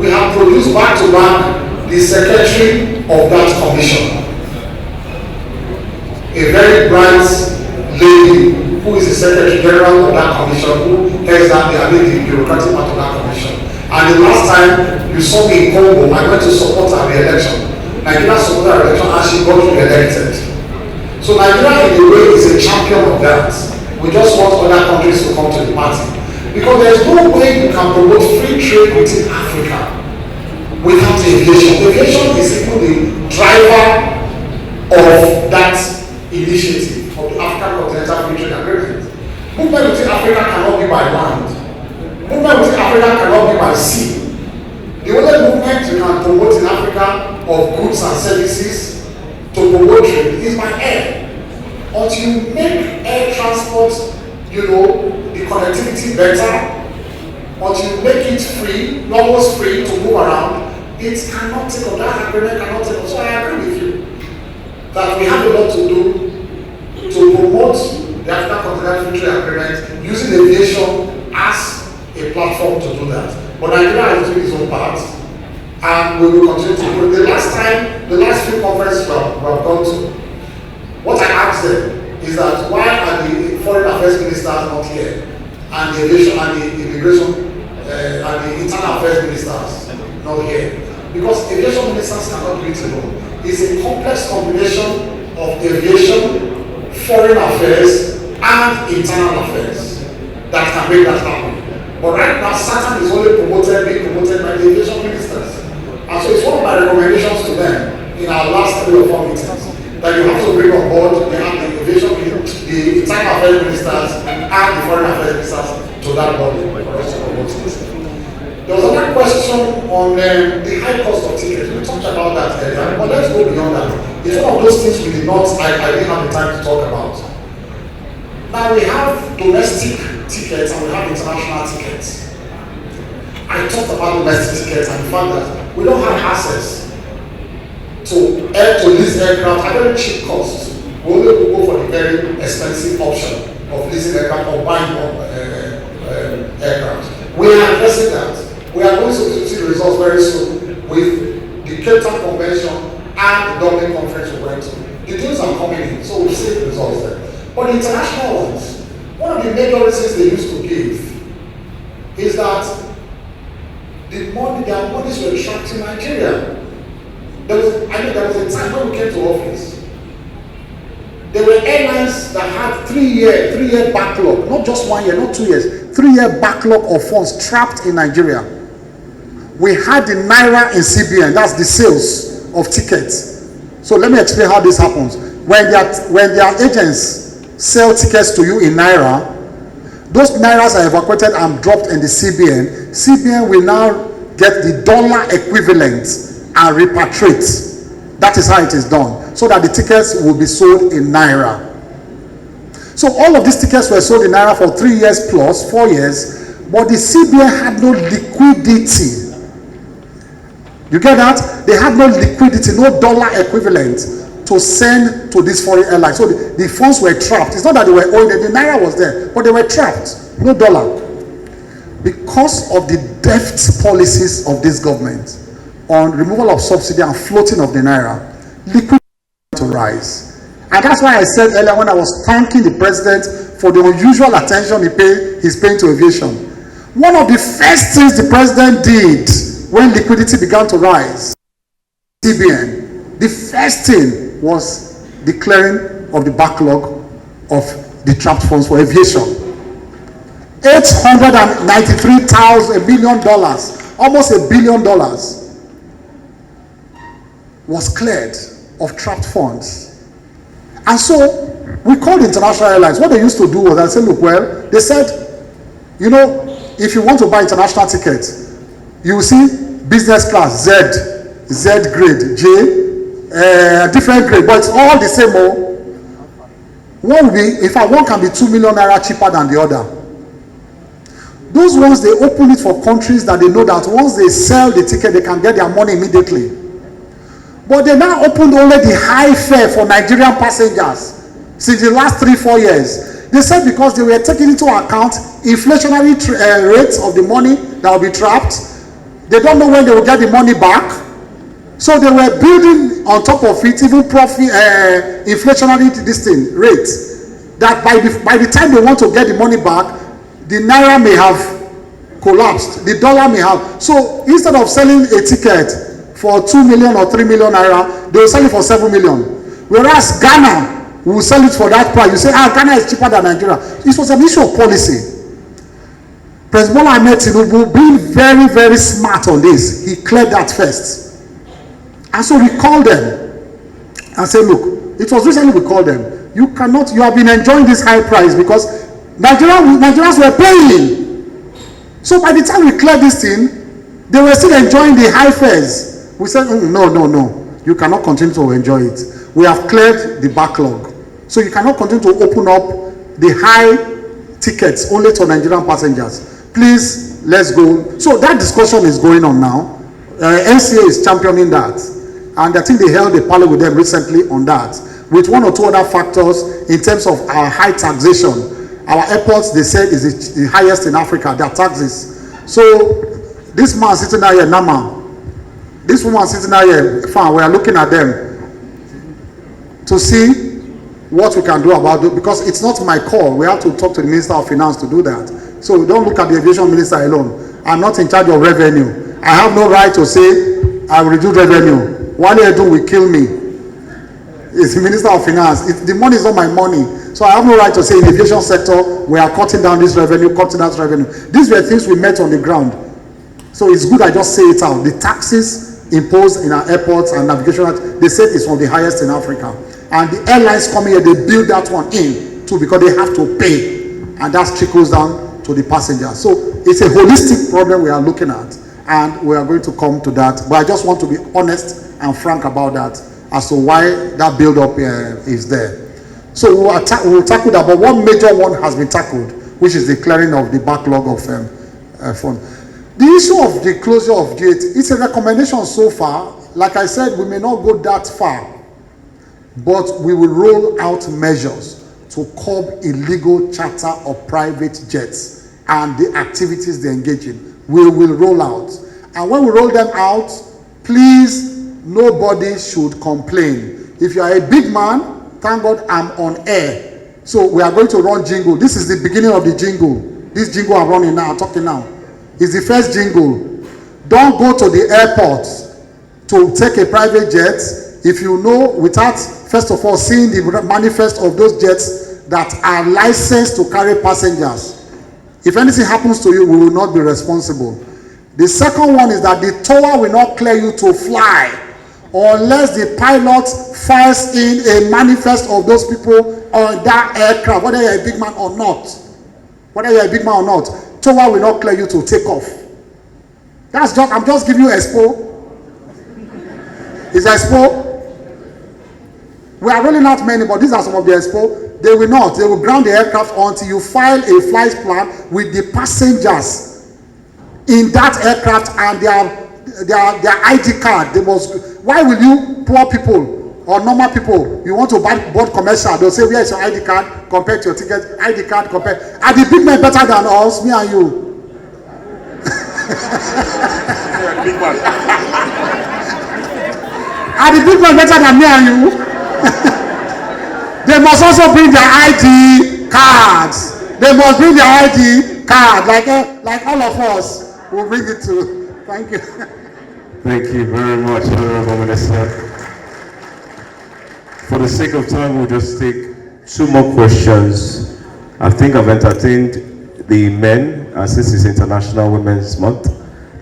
we have produced back to back the secretary of that commission, a very bright lady who is the Secretary General of that commission, who heads up the bureaucratic part of that commission. And the last time you saw me in Congo, I went to support her re-election. Nigeria supported her election and she got re-elected. So Nigeria in a way is a champion of that. We just want other countries to come to the party. Because there is no way you can promote free trade within Africa without aviation. Aviation is even the driver of that initiative of the African Continental Free Trade Agreement. Movement within Africa cannot be by land. Movement within Africa cannot be by sea. The only movement you can promote in Africa of goods and services to promote trade is by air. Until you make air transport, the connectivity better, until you make it free, almost free to move around, it cannot take on that agreement, cannot take on. So I agree with you that we have a lot to do to promote the African Continental Free Trade Agreement using the aviation as a platform to do that. But Nigeria is doing its own part, and we will continue to do it. The last few conferences we have gone to, what I asked them is that why are the foreign affairs ministers not here, and the aviation and the immigration and the internal affairs ministers not here? Because aviation ministers cannot do it alone. It's a complex combination of aviation, foreign affairs, and internal affairs that can make that happen. But right now, Saturn is only being promoted by the aviation ministers. And so it's one of my recommendations to them in our last 3 or 4 meetings that you have to bring on board the aviation, the internal affairs ministers, and the foreign affairs ministers to that body for us to promote this. There was another question on the high cost of tickets. We talked about that earlier, but let's go beyond that. It's one of those things we did not, I didn't have the time to talk about. Now we have domestic tickets and we have international tickets. I talked about domestic tickets and the fact that we don't have access to lease aircraft at very cheap cost. We only go for the very expensive option of leasing aircraft or buying aircraft. We are addressing that. We are going to see the results very soon with the Cape Town Convention and the Dublin Conference we went to. The deals are coming in, so we'll see the results there. But the international ones, one of the major reasons they used to give is that their monies were trapped in Nigeria. There was a time when we came to office. There were airlines that had 3-year backlog, not just 1 year, not 2 years, 3-year backlog of funds trapped in Nigeria. We had the Naira in CBN, that's the sales of tickets. So let me explain how this happens. When their agents sell tickets to you in Naira, those Nairas are evacuated and dropped in the CBN. CBN will now get the dollar equivalent and repatriate. That is how it is done, so that the tickets will be sold in Naira. So all of these tickets were sold in Naira for 3 years plus, 4 years, but the CBN had no liquidity. You get that? They had no liquidity, no dollar equivalent to send to these foreign airlines. So the funds were trapped. It's not that they were owing, the Naira was there, but they were trapped, no dollar. Because of the deft policies of this government on removal of subsidy and floating of the Naira, liquidity to rise. And that's why I said earlier when I was thanking the president for the unusual attention he's paying to aviation. One of the first things the president did when liquidity began to rise, CBN, the first thing was declaring of the backlog of the trapped funds for aviation. $893 million, almost $1 billion, was cleared of trapped funds. And so we called international airlines. What they used to do was they said, look, well, they said, you know, if you want to buy international tickets, you will see business class, Z grade, J, different grade, but it's all the same. One will be, in fact, one can be 2 million naira cheaper than the other. Those ones, they open it for countries that they know that once they sell the ticket, they can get their money immediately. But they now opened only the high fare for Nigerian passengers since the last 3-4 years. They said because they were taking into account inflationary rates of the money that will be trapped. They don't know when they will get the money back. So they were building on top of it even profit, inflationary rates. That by the time they want to get the money back, the Naira may have collapsed. The dollar may have. So instead of selling a ticket for 2 million or 3 million Naira, they will sell it for 7 million. Whereas Ghana will sell it for that price. You say, Ghana is cheaper than Nigeria. It was an issue of policy. President Bola Ahmed Tinubu, being very, very smart on this, he cleared that first. And so we called them and said, look, it was recently we called them. You have been enjoying this high price because Nigerians were paying. So by the time we cleared this thing, they were still enjoying the high fares. We said, no, you cannot continue to enjoy it. We have cleared the backlog. So you cannot continue to open up the high tickets only to Nigerian passengers. Please, let's go. So that discussion is going on now. NCA is championing that. And I think they held a panel with them recently on that, with 1 or 2 other factors in terms of our high taxation Our airports, they said, is the highest in Africa, their taxes. So this man sitting out here, Nama, this woman sitting out here, fine, we are looking at them to see what we can do about it, because it's not my call. We have to talk to the Minister of Finance to do that. So we don't look at the Aviation Minister alone. I'm not in charge of revenue. I have no right to say I will reduce revenue. What they do will kill me. It's the Minister of Finance. The money is not my money. So I have no right to say in the aviation sector, we are cutting down this revenue, cutting that revenue. These were things we met on the ground. So it's good I just say it out. The taxes imposed in our airports and navigation, they said it's one of the highest in Africa. And the airlines coming here, they build that one in too, because they have to pay. And that trickles down to the passengers. So it's a holistic problem we are looking at. And we are going to come to that. But I just want to be honest and frank about that, as to why that build-up is there. So we'll tackle that, but one major one has been tackled, which is the clearing of the backlog of funds. The issue of the closure of gate, it's a recommendation so far. Like I said, we may not go that far, but we will roll out measures to curb illegal charter of private jets and the activities they engage in. We will roll out. And when we roll them out, please, nobody should complain. If you are a big man, thank God I'm on air. So we are going to run jingle. This is the beginning of the jingle. This jingle I'm running now, I'm talking now. It's the first jingle. Don't go to the airport to take a private jet if you know, without first of all seeing the manifest of those jets that are licensed to carry passengers. If anything happens to you, we will not be responsible. The second one is that the tower will not clear you to fly unless the pilot files in a manifest of those people on that aircraft, whether you're a big man or not. Whether you're a big man or not, tower will not clear you to take off. That's just, I'm just giving you expo. Is expo? We are rolling out many, but these are some of the expo. They will not. They will ground the aircraft until you file a flight plan with the passengers in that aircraft and their ID card. They must. Why will you, poor people or normal people, you want to board commercial? They'll say, where is your ID card compared to your ticket? ID card compared. Are the big men better than us? Me and you. Are the big men better than me and you? They must also bring their ID cards. They must bring their ID card, like all of us will bring it to. Thank you. Thank you very much, Honorable Minister. For the sake of time, we'll just take 2 more questions. I think I've entertained the men, and since it's International Women's Month,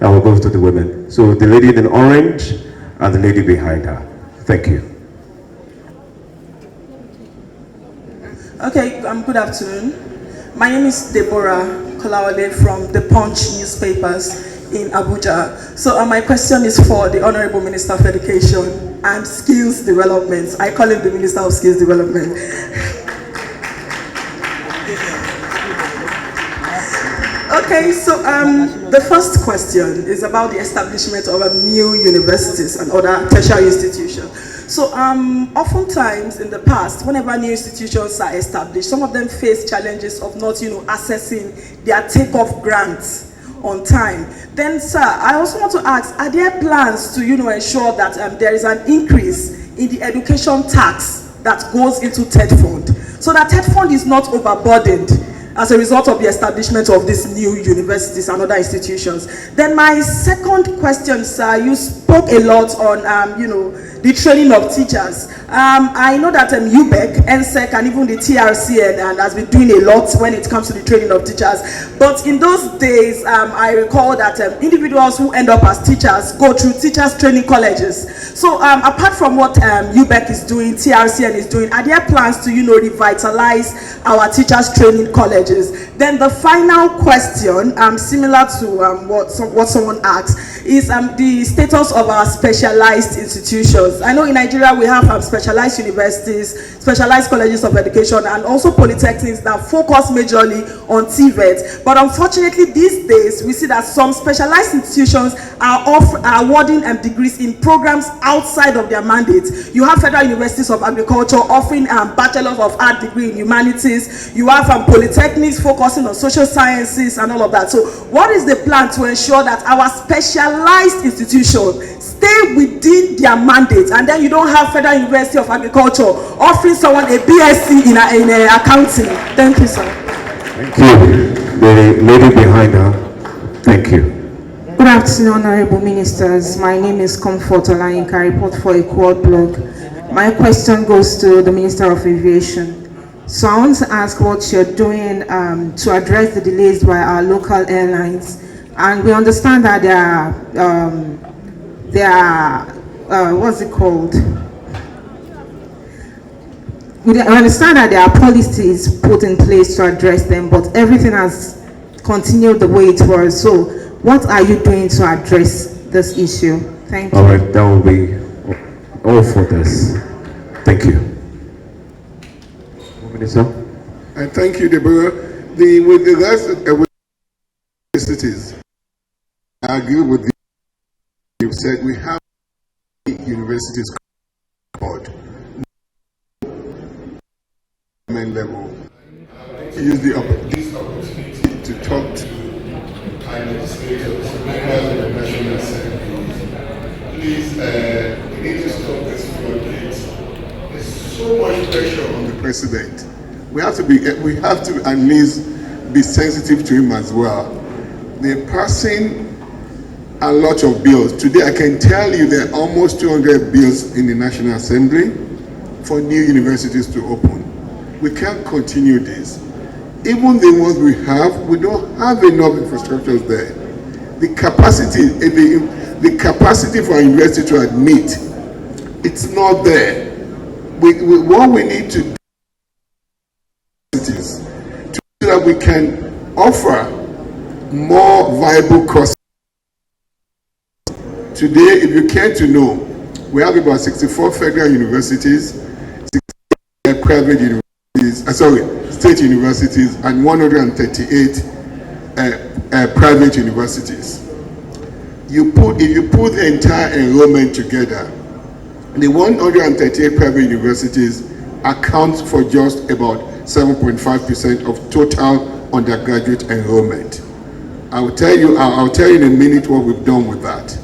I will go to the women. So the lady in orange and the lady behind her. Thank you. Okay, good afternoon. My name is Deborah Kolawole from the Punch newspapers in Abuja. So my question is for the Honorable Minister of Education and Skills Development. I call him the Minister of Skills Development. Okay, so the first question is about the establishment of new universities and other tertiary institutions. So oftentimes in the past, whenever new institutions are established, some of them face challenges of not, accessing their takeoff grants on time. Then, sir, I also want to ask, are there plans to, ensure that there is an increase in the education tax that goes into TED Fund, so that TED Fund is not overburdened as a result of the establishment of these new universities and other institutions? Then my second question, sir, you spoke a lot on, the training of teachers. I know that UBEC, NSEC, and even the TRC and has been doing a lot when it comes to the training of teachers. But in those days, I recall that individuals who end up as teachers go through teachers training colleges. So apart from what UBEC is doing, TRCN is doing, are there plans to, revitalize our teachers training colleges? Then the final question, similar to what someone asked, is the status of our specialized institutions. I know in Nigeria we have specialized specialized universities, specialized colleges of education, and also polytechnics that focus majorly on TVET. But unfortunately, these days, we see that some specialized institutions are awarding degrees in programs outside of their mandate. You have Federal Universities of Agriculture offering Bachelor of Art degree in humanities. You have polytechnics focusing on social sciences and all of that. So what is the plan to ensure that our specialized institutions stay within their mandate, and then you don't have Federal University of Agriculture offering someone a BSc in accounting? Thank you, sir. Thank you. The lady behind her. Thank you. Good afternoon, honorable ministers. My name is Comfort Olayinka. I report for a quad blog. My question goes to the Minister of Aviation. So I want to ask what you're doing to address the delays by our local airlines. And we understand that there are what's it called? We understand that there are policies put in place to address them, but everything has continued the way it was. So what are you doing to address this issue? Thank you. All right, that will be all for this. Thank you. Minister? Thank you, Deborah. With regards to universities, I agree with you. You've said we have universities called level. Use this opportunity to talk to our legislators, members of the National Assembly. Please, we need to stop this floodgate. There's so much pressure on the president. We have to at least be sensitive to him as well. They're passing a lot of bills. Today I can tell you there are almost 200 bills in the National Assembly for new universities to open. We can't continue this. Even the ones we don't have enough infrastructures there. The capacity for a university to admit, it's not there. What we need to do is to so that we can offer more viable courses. Today, if you care to know, we have about 64 federal universities, 60 private universities, state universities, and 138 private universities. If you put the entire enrollment together, the 138 private universities account for just about 7.5% of total undergraduate enrollment. I'll tell you in a minute what we've done with that.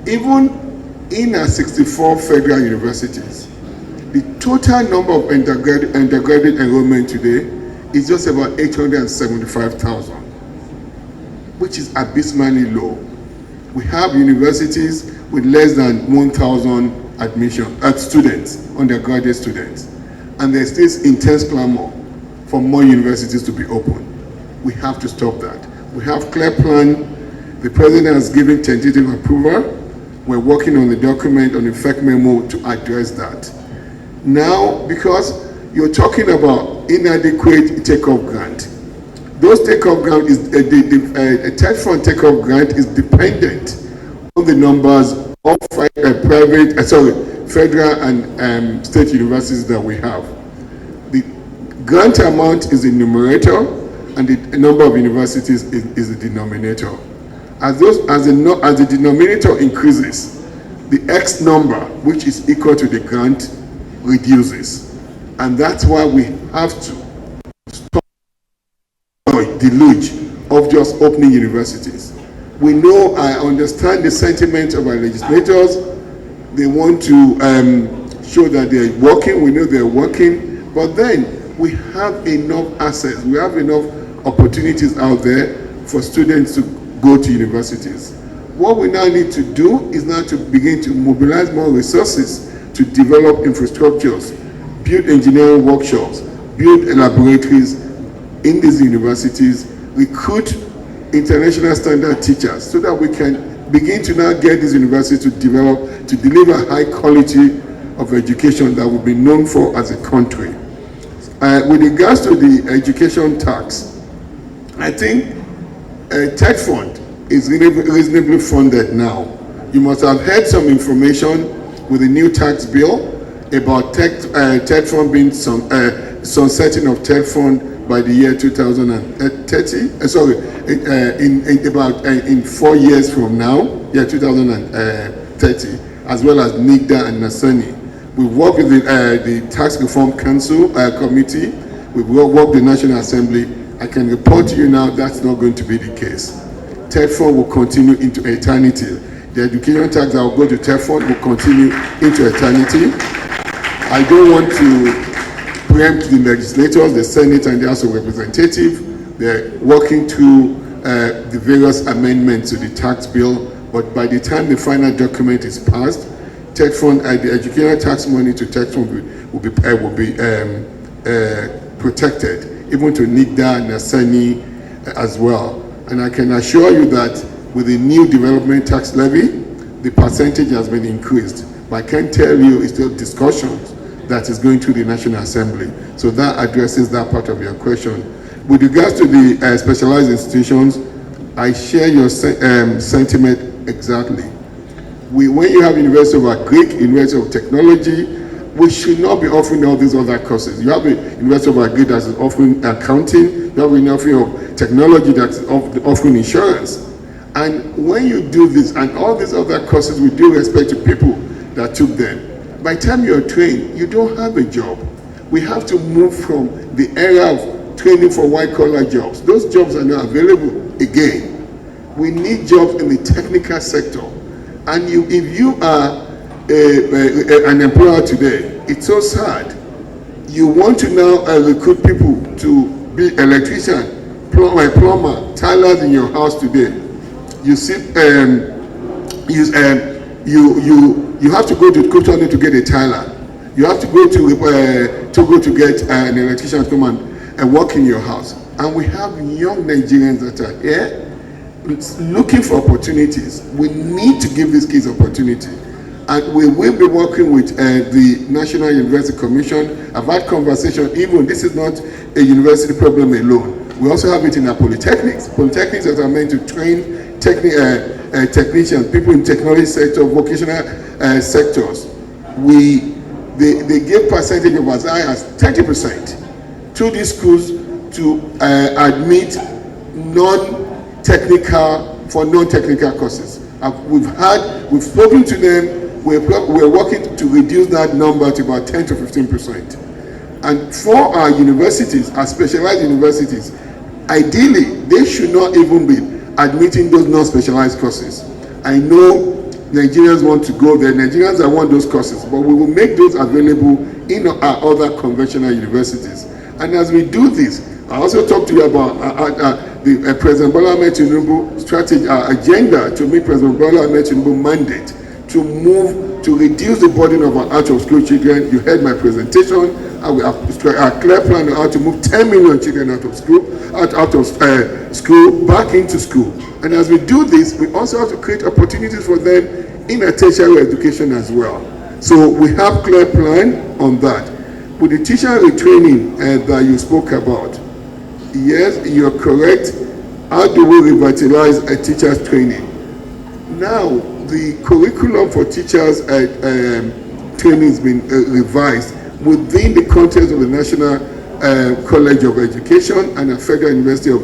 Even in our 64 federal universities, the total number of undergraduate enrollment today is just about 875,000, which is abysmally low. We have universities with less than 1,000 students, undergraduate students, and there's this intense clamor for more universities to be open. We have to stop that. We have clear plan. The president has given tentative approval. We're working on the document on the FEC memo to address that. Now, because you're talking about inadequate takeoff grant, those takeoff grant is a TED fund takeoff grant is dependent on the numbers of federal and state universities that we have. The grant amount is the numerator, and the number of universities is the denominator. As the denominator increases, the X number, which is equal to the grant, reduces. And that's why we have to stop the deluge of just opening universities. We know, I understand the sentiment of our legislators. They want to show that they're working. We know they're working. But then we have enough assets. We have enough opportunities out there for students to go to universities. What we now need to do is now to begin to mobilize more resources to develop infrastructures, build engineering workshops, build laboratories in these universities, recruit international standard teachers so that we can begin to now get these universities to deliver high quality of education that will be known for as a country. With regards to the education tax, I think TED fund is reasonably funded now. You must have heard some information with the new tax bill. about TED fund being sunsetting of TED fund by the year 2030. In 4 years from now, year 2030, as well as NIGDA and NASANI. We've worked with the Tax Reform Council Committee. We've worked with the National Assembly. I can report to you now that's not going to be the case. TED fund will continue into eternity. The education tax that will go to TED fund will continue into eternity. I don't want to preempt the legislators, the Senate and the House of Representatives. They're working through the various amendments to the tax bill, but by the time the final document is passed, TED fund, the educational tax money to TED fund will be protected, even to NIGDA and NASANI as well. And I can assure you that with the new development tax levy, the percentage has been increased. But I can't tell you it's still discussions that is going to the National Assembly. So that addresses that part of your question. With regards to the specialized institutions, I share your sentiment exactly. When you have University of Agric, University of Technology, we should not be offering all these other courses. You have a University of Agric that is offering accounting, you have an University of Technology that is offering insurance. And when you do this, and all these other courses with due respect to people that took them, by the time you're trained, you don't have a job. We have to move from the era of training for white-collar jobs. Those jobs are not available again. We need jobs in the technical sector. And if you are an employer today, it's so sad. You want to now recruit people to be electrician, plumber, tilers in your house today. You see, you have to go to Kutani to get a tiler. You have to go to get an electrician to come and work in your house. And we have young Nigerians that are here looking for opportunities. We need to give these kids opportunity. And we will be working with the National University Commission. I've had conversation, even this is not a university problem alone. We also have it in our polytechnics. Polytechnics that are meant to train technicians, people in technology sector, vocational sectors. They give percentage of as high as 30% to these schools to admit non-technical courses. We've spoken to them. We're working to reduce that number to about 10 to 15%. And for our universities, our specialized universities, ideally, they should not even be admitting those non-specialized courses. I know Nigerians want to go there. Nigerians want those courses, but we will make those available in our other conventional universities. And as we do this, I also talked to you about the President Bola Ahmed Tinubu strategy, agenda to meet President Bola Ahmed Tinubu mandate to move to reduce the burden of our out-of-school children. You heard my presentation. We have a clear plan on how to move 10 million children out of school back into school. And as we do this, we also have to create opportunities for them in a tertiary education as well. So we have clear plan on that. With the teacher retraining that you spoke about, yes, you're correct. How do we revitalize a teacher's training? Now, the curriculum for teachers training has been revised within the context of the National College of Education and a Federal University of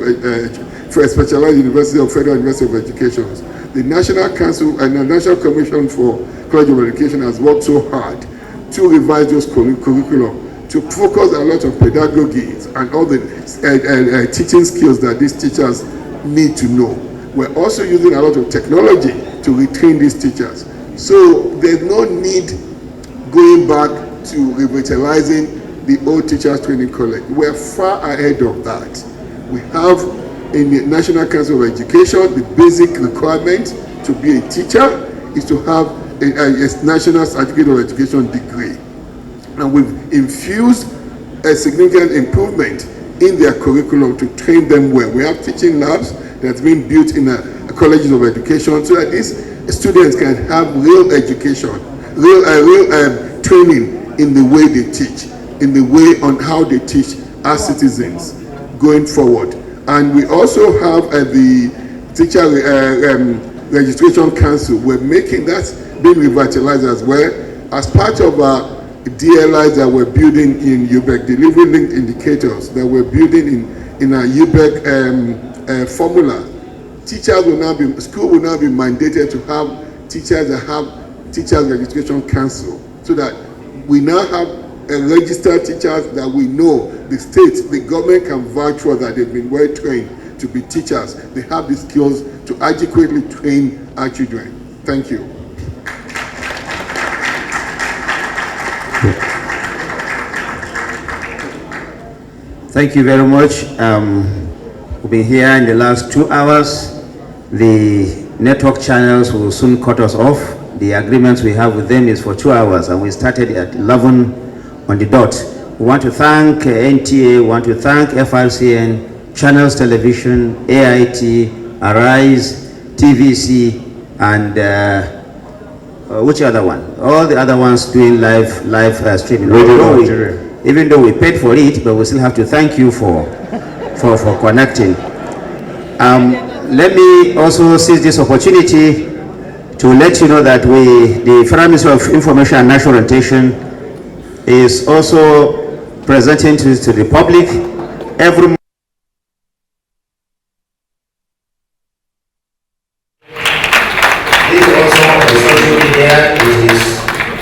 for a specialized University of Federal University of Education. The National Council and the National Commission for College of Education has worked so hard to revise those curriculum, to focus a lot on pedagogy and all the teaching skills that these teachers need to know. We're also using a lot of technology to retrain these teachers. So there's no need going back to revitalizing the old teachers training college. We're far ahead of that. We have in the National Council of Education, the basic requirement to be a teacher is to have a National Certificate of Education degree. And we've infused a significant improvement in their curriculum to train them well. We have teaching labs that's been built in colleges of education so that these students can have real education, real training in the way they teach, in the way on how they teach as citizens going forward. And we also have the Teacher Registration Council. We're making that being revitalized as well as part of DLIs that we're building in UBEC, delivery linked indicators that we're building in our UBEC formula. School will now be mandated to have teachers that have Teachers Registration Council, so that we now have registered teachers that we know the government can vouch for, that they've been well trained to be teachers. They have the skills to adequately train our children. Thank you. Thank you very much. We've been here in the last 2 hours. The network channels will soon cut us off. The agreements we have with them is for 2 hours, and we started at 11 on the dot. We want to thank NTA, we want to thank FRCN, Channels Television, AIT, Arise, TVC, and which other one? All the other ones doing live streaming. Even though we paid for it, but we still have to thank you for connecting. Let me also seize this opportunity to let you know that the Federal Ministry of Information and National Orientation is also presenting to the public every month. This is also on the social media. It is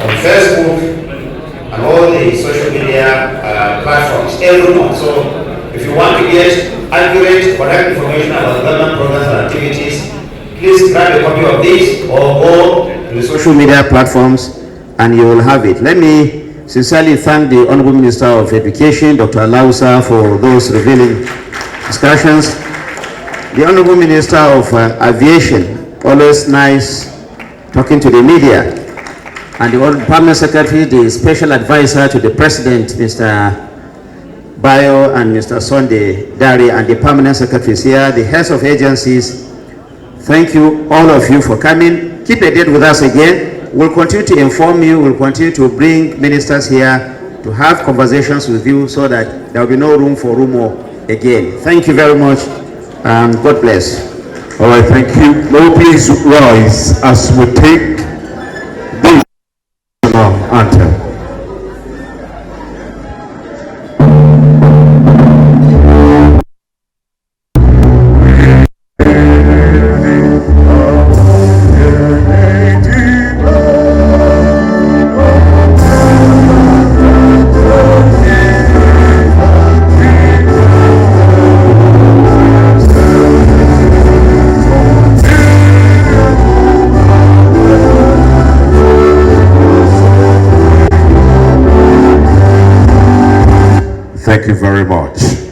on Facebook and all the social media platforms every month. So if you want to get accurate, correct information about government programs and activities, please grab a copy of this or go to the social media platforms and you will have it. Let me sincerely thank the Honorable Minister of Education, Dr. Alausa, for those revealing discussions. The Honorable Minister of Aviation, always nice talking to the media. And the Permanent Secretary, the Special Advisor to the President, Mr. Bayo and Mr. Sunday Dari, and the Permanent Secretaries here, the heads of agencies. Thank you, all of you, for coming. Keep a date with us again. We'll continue to inform you. We'll continue to bring ministers here to have conversations with you so that there will be no room for rumor again. Thank you very much, and God bless. All right, thank you. May we please rise as we take the national anthem. Thank you very much.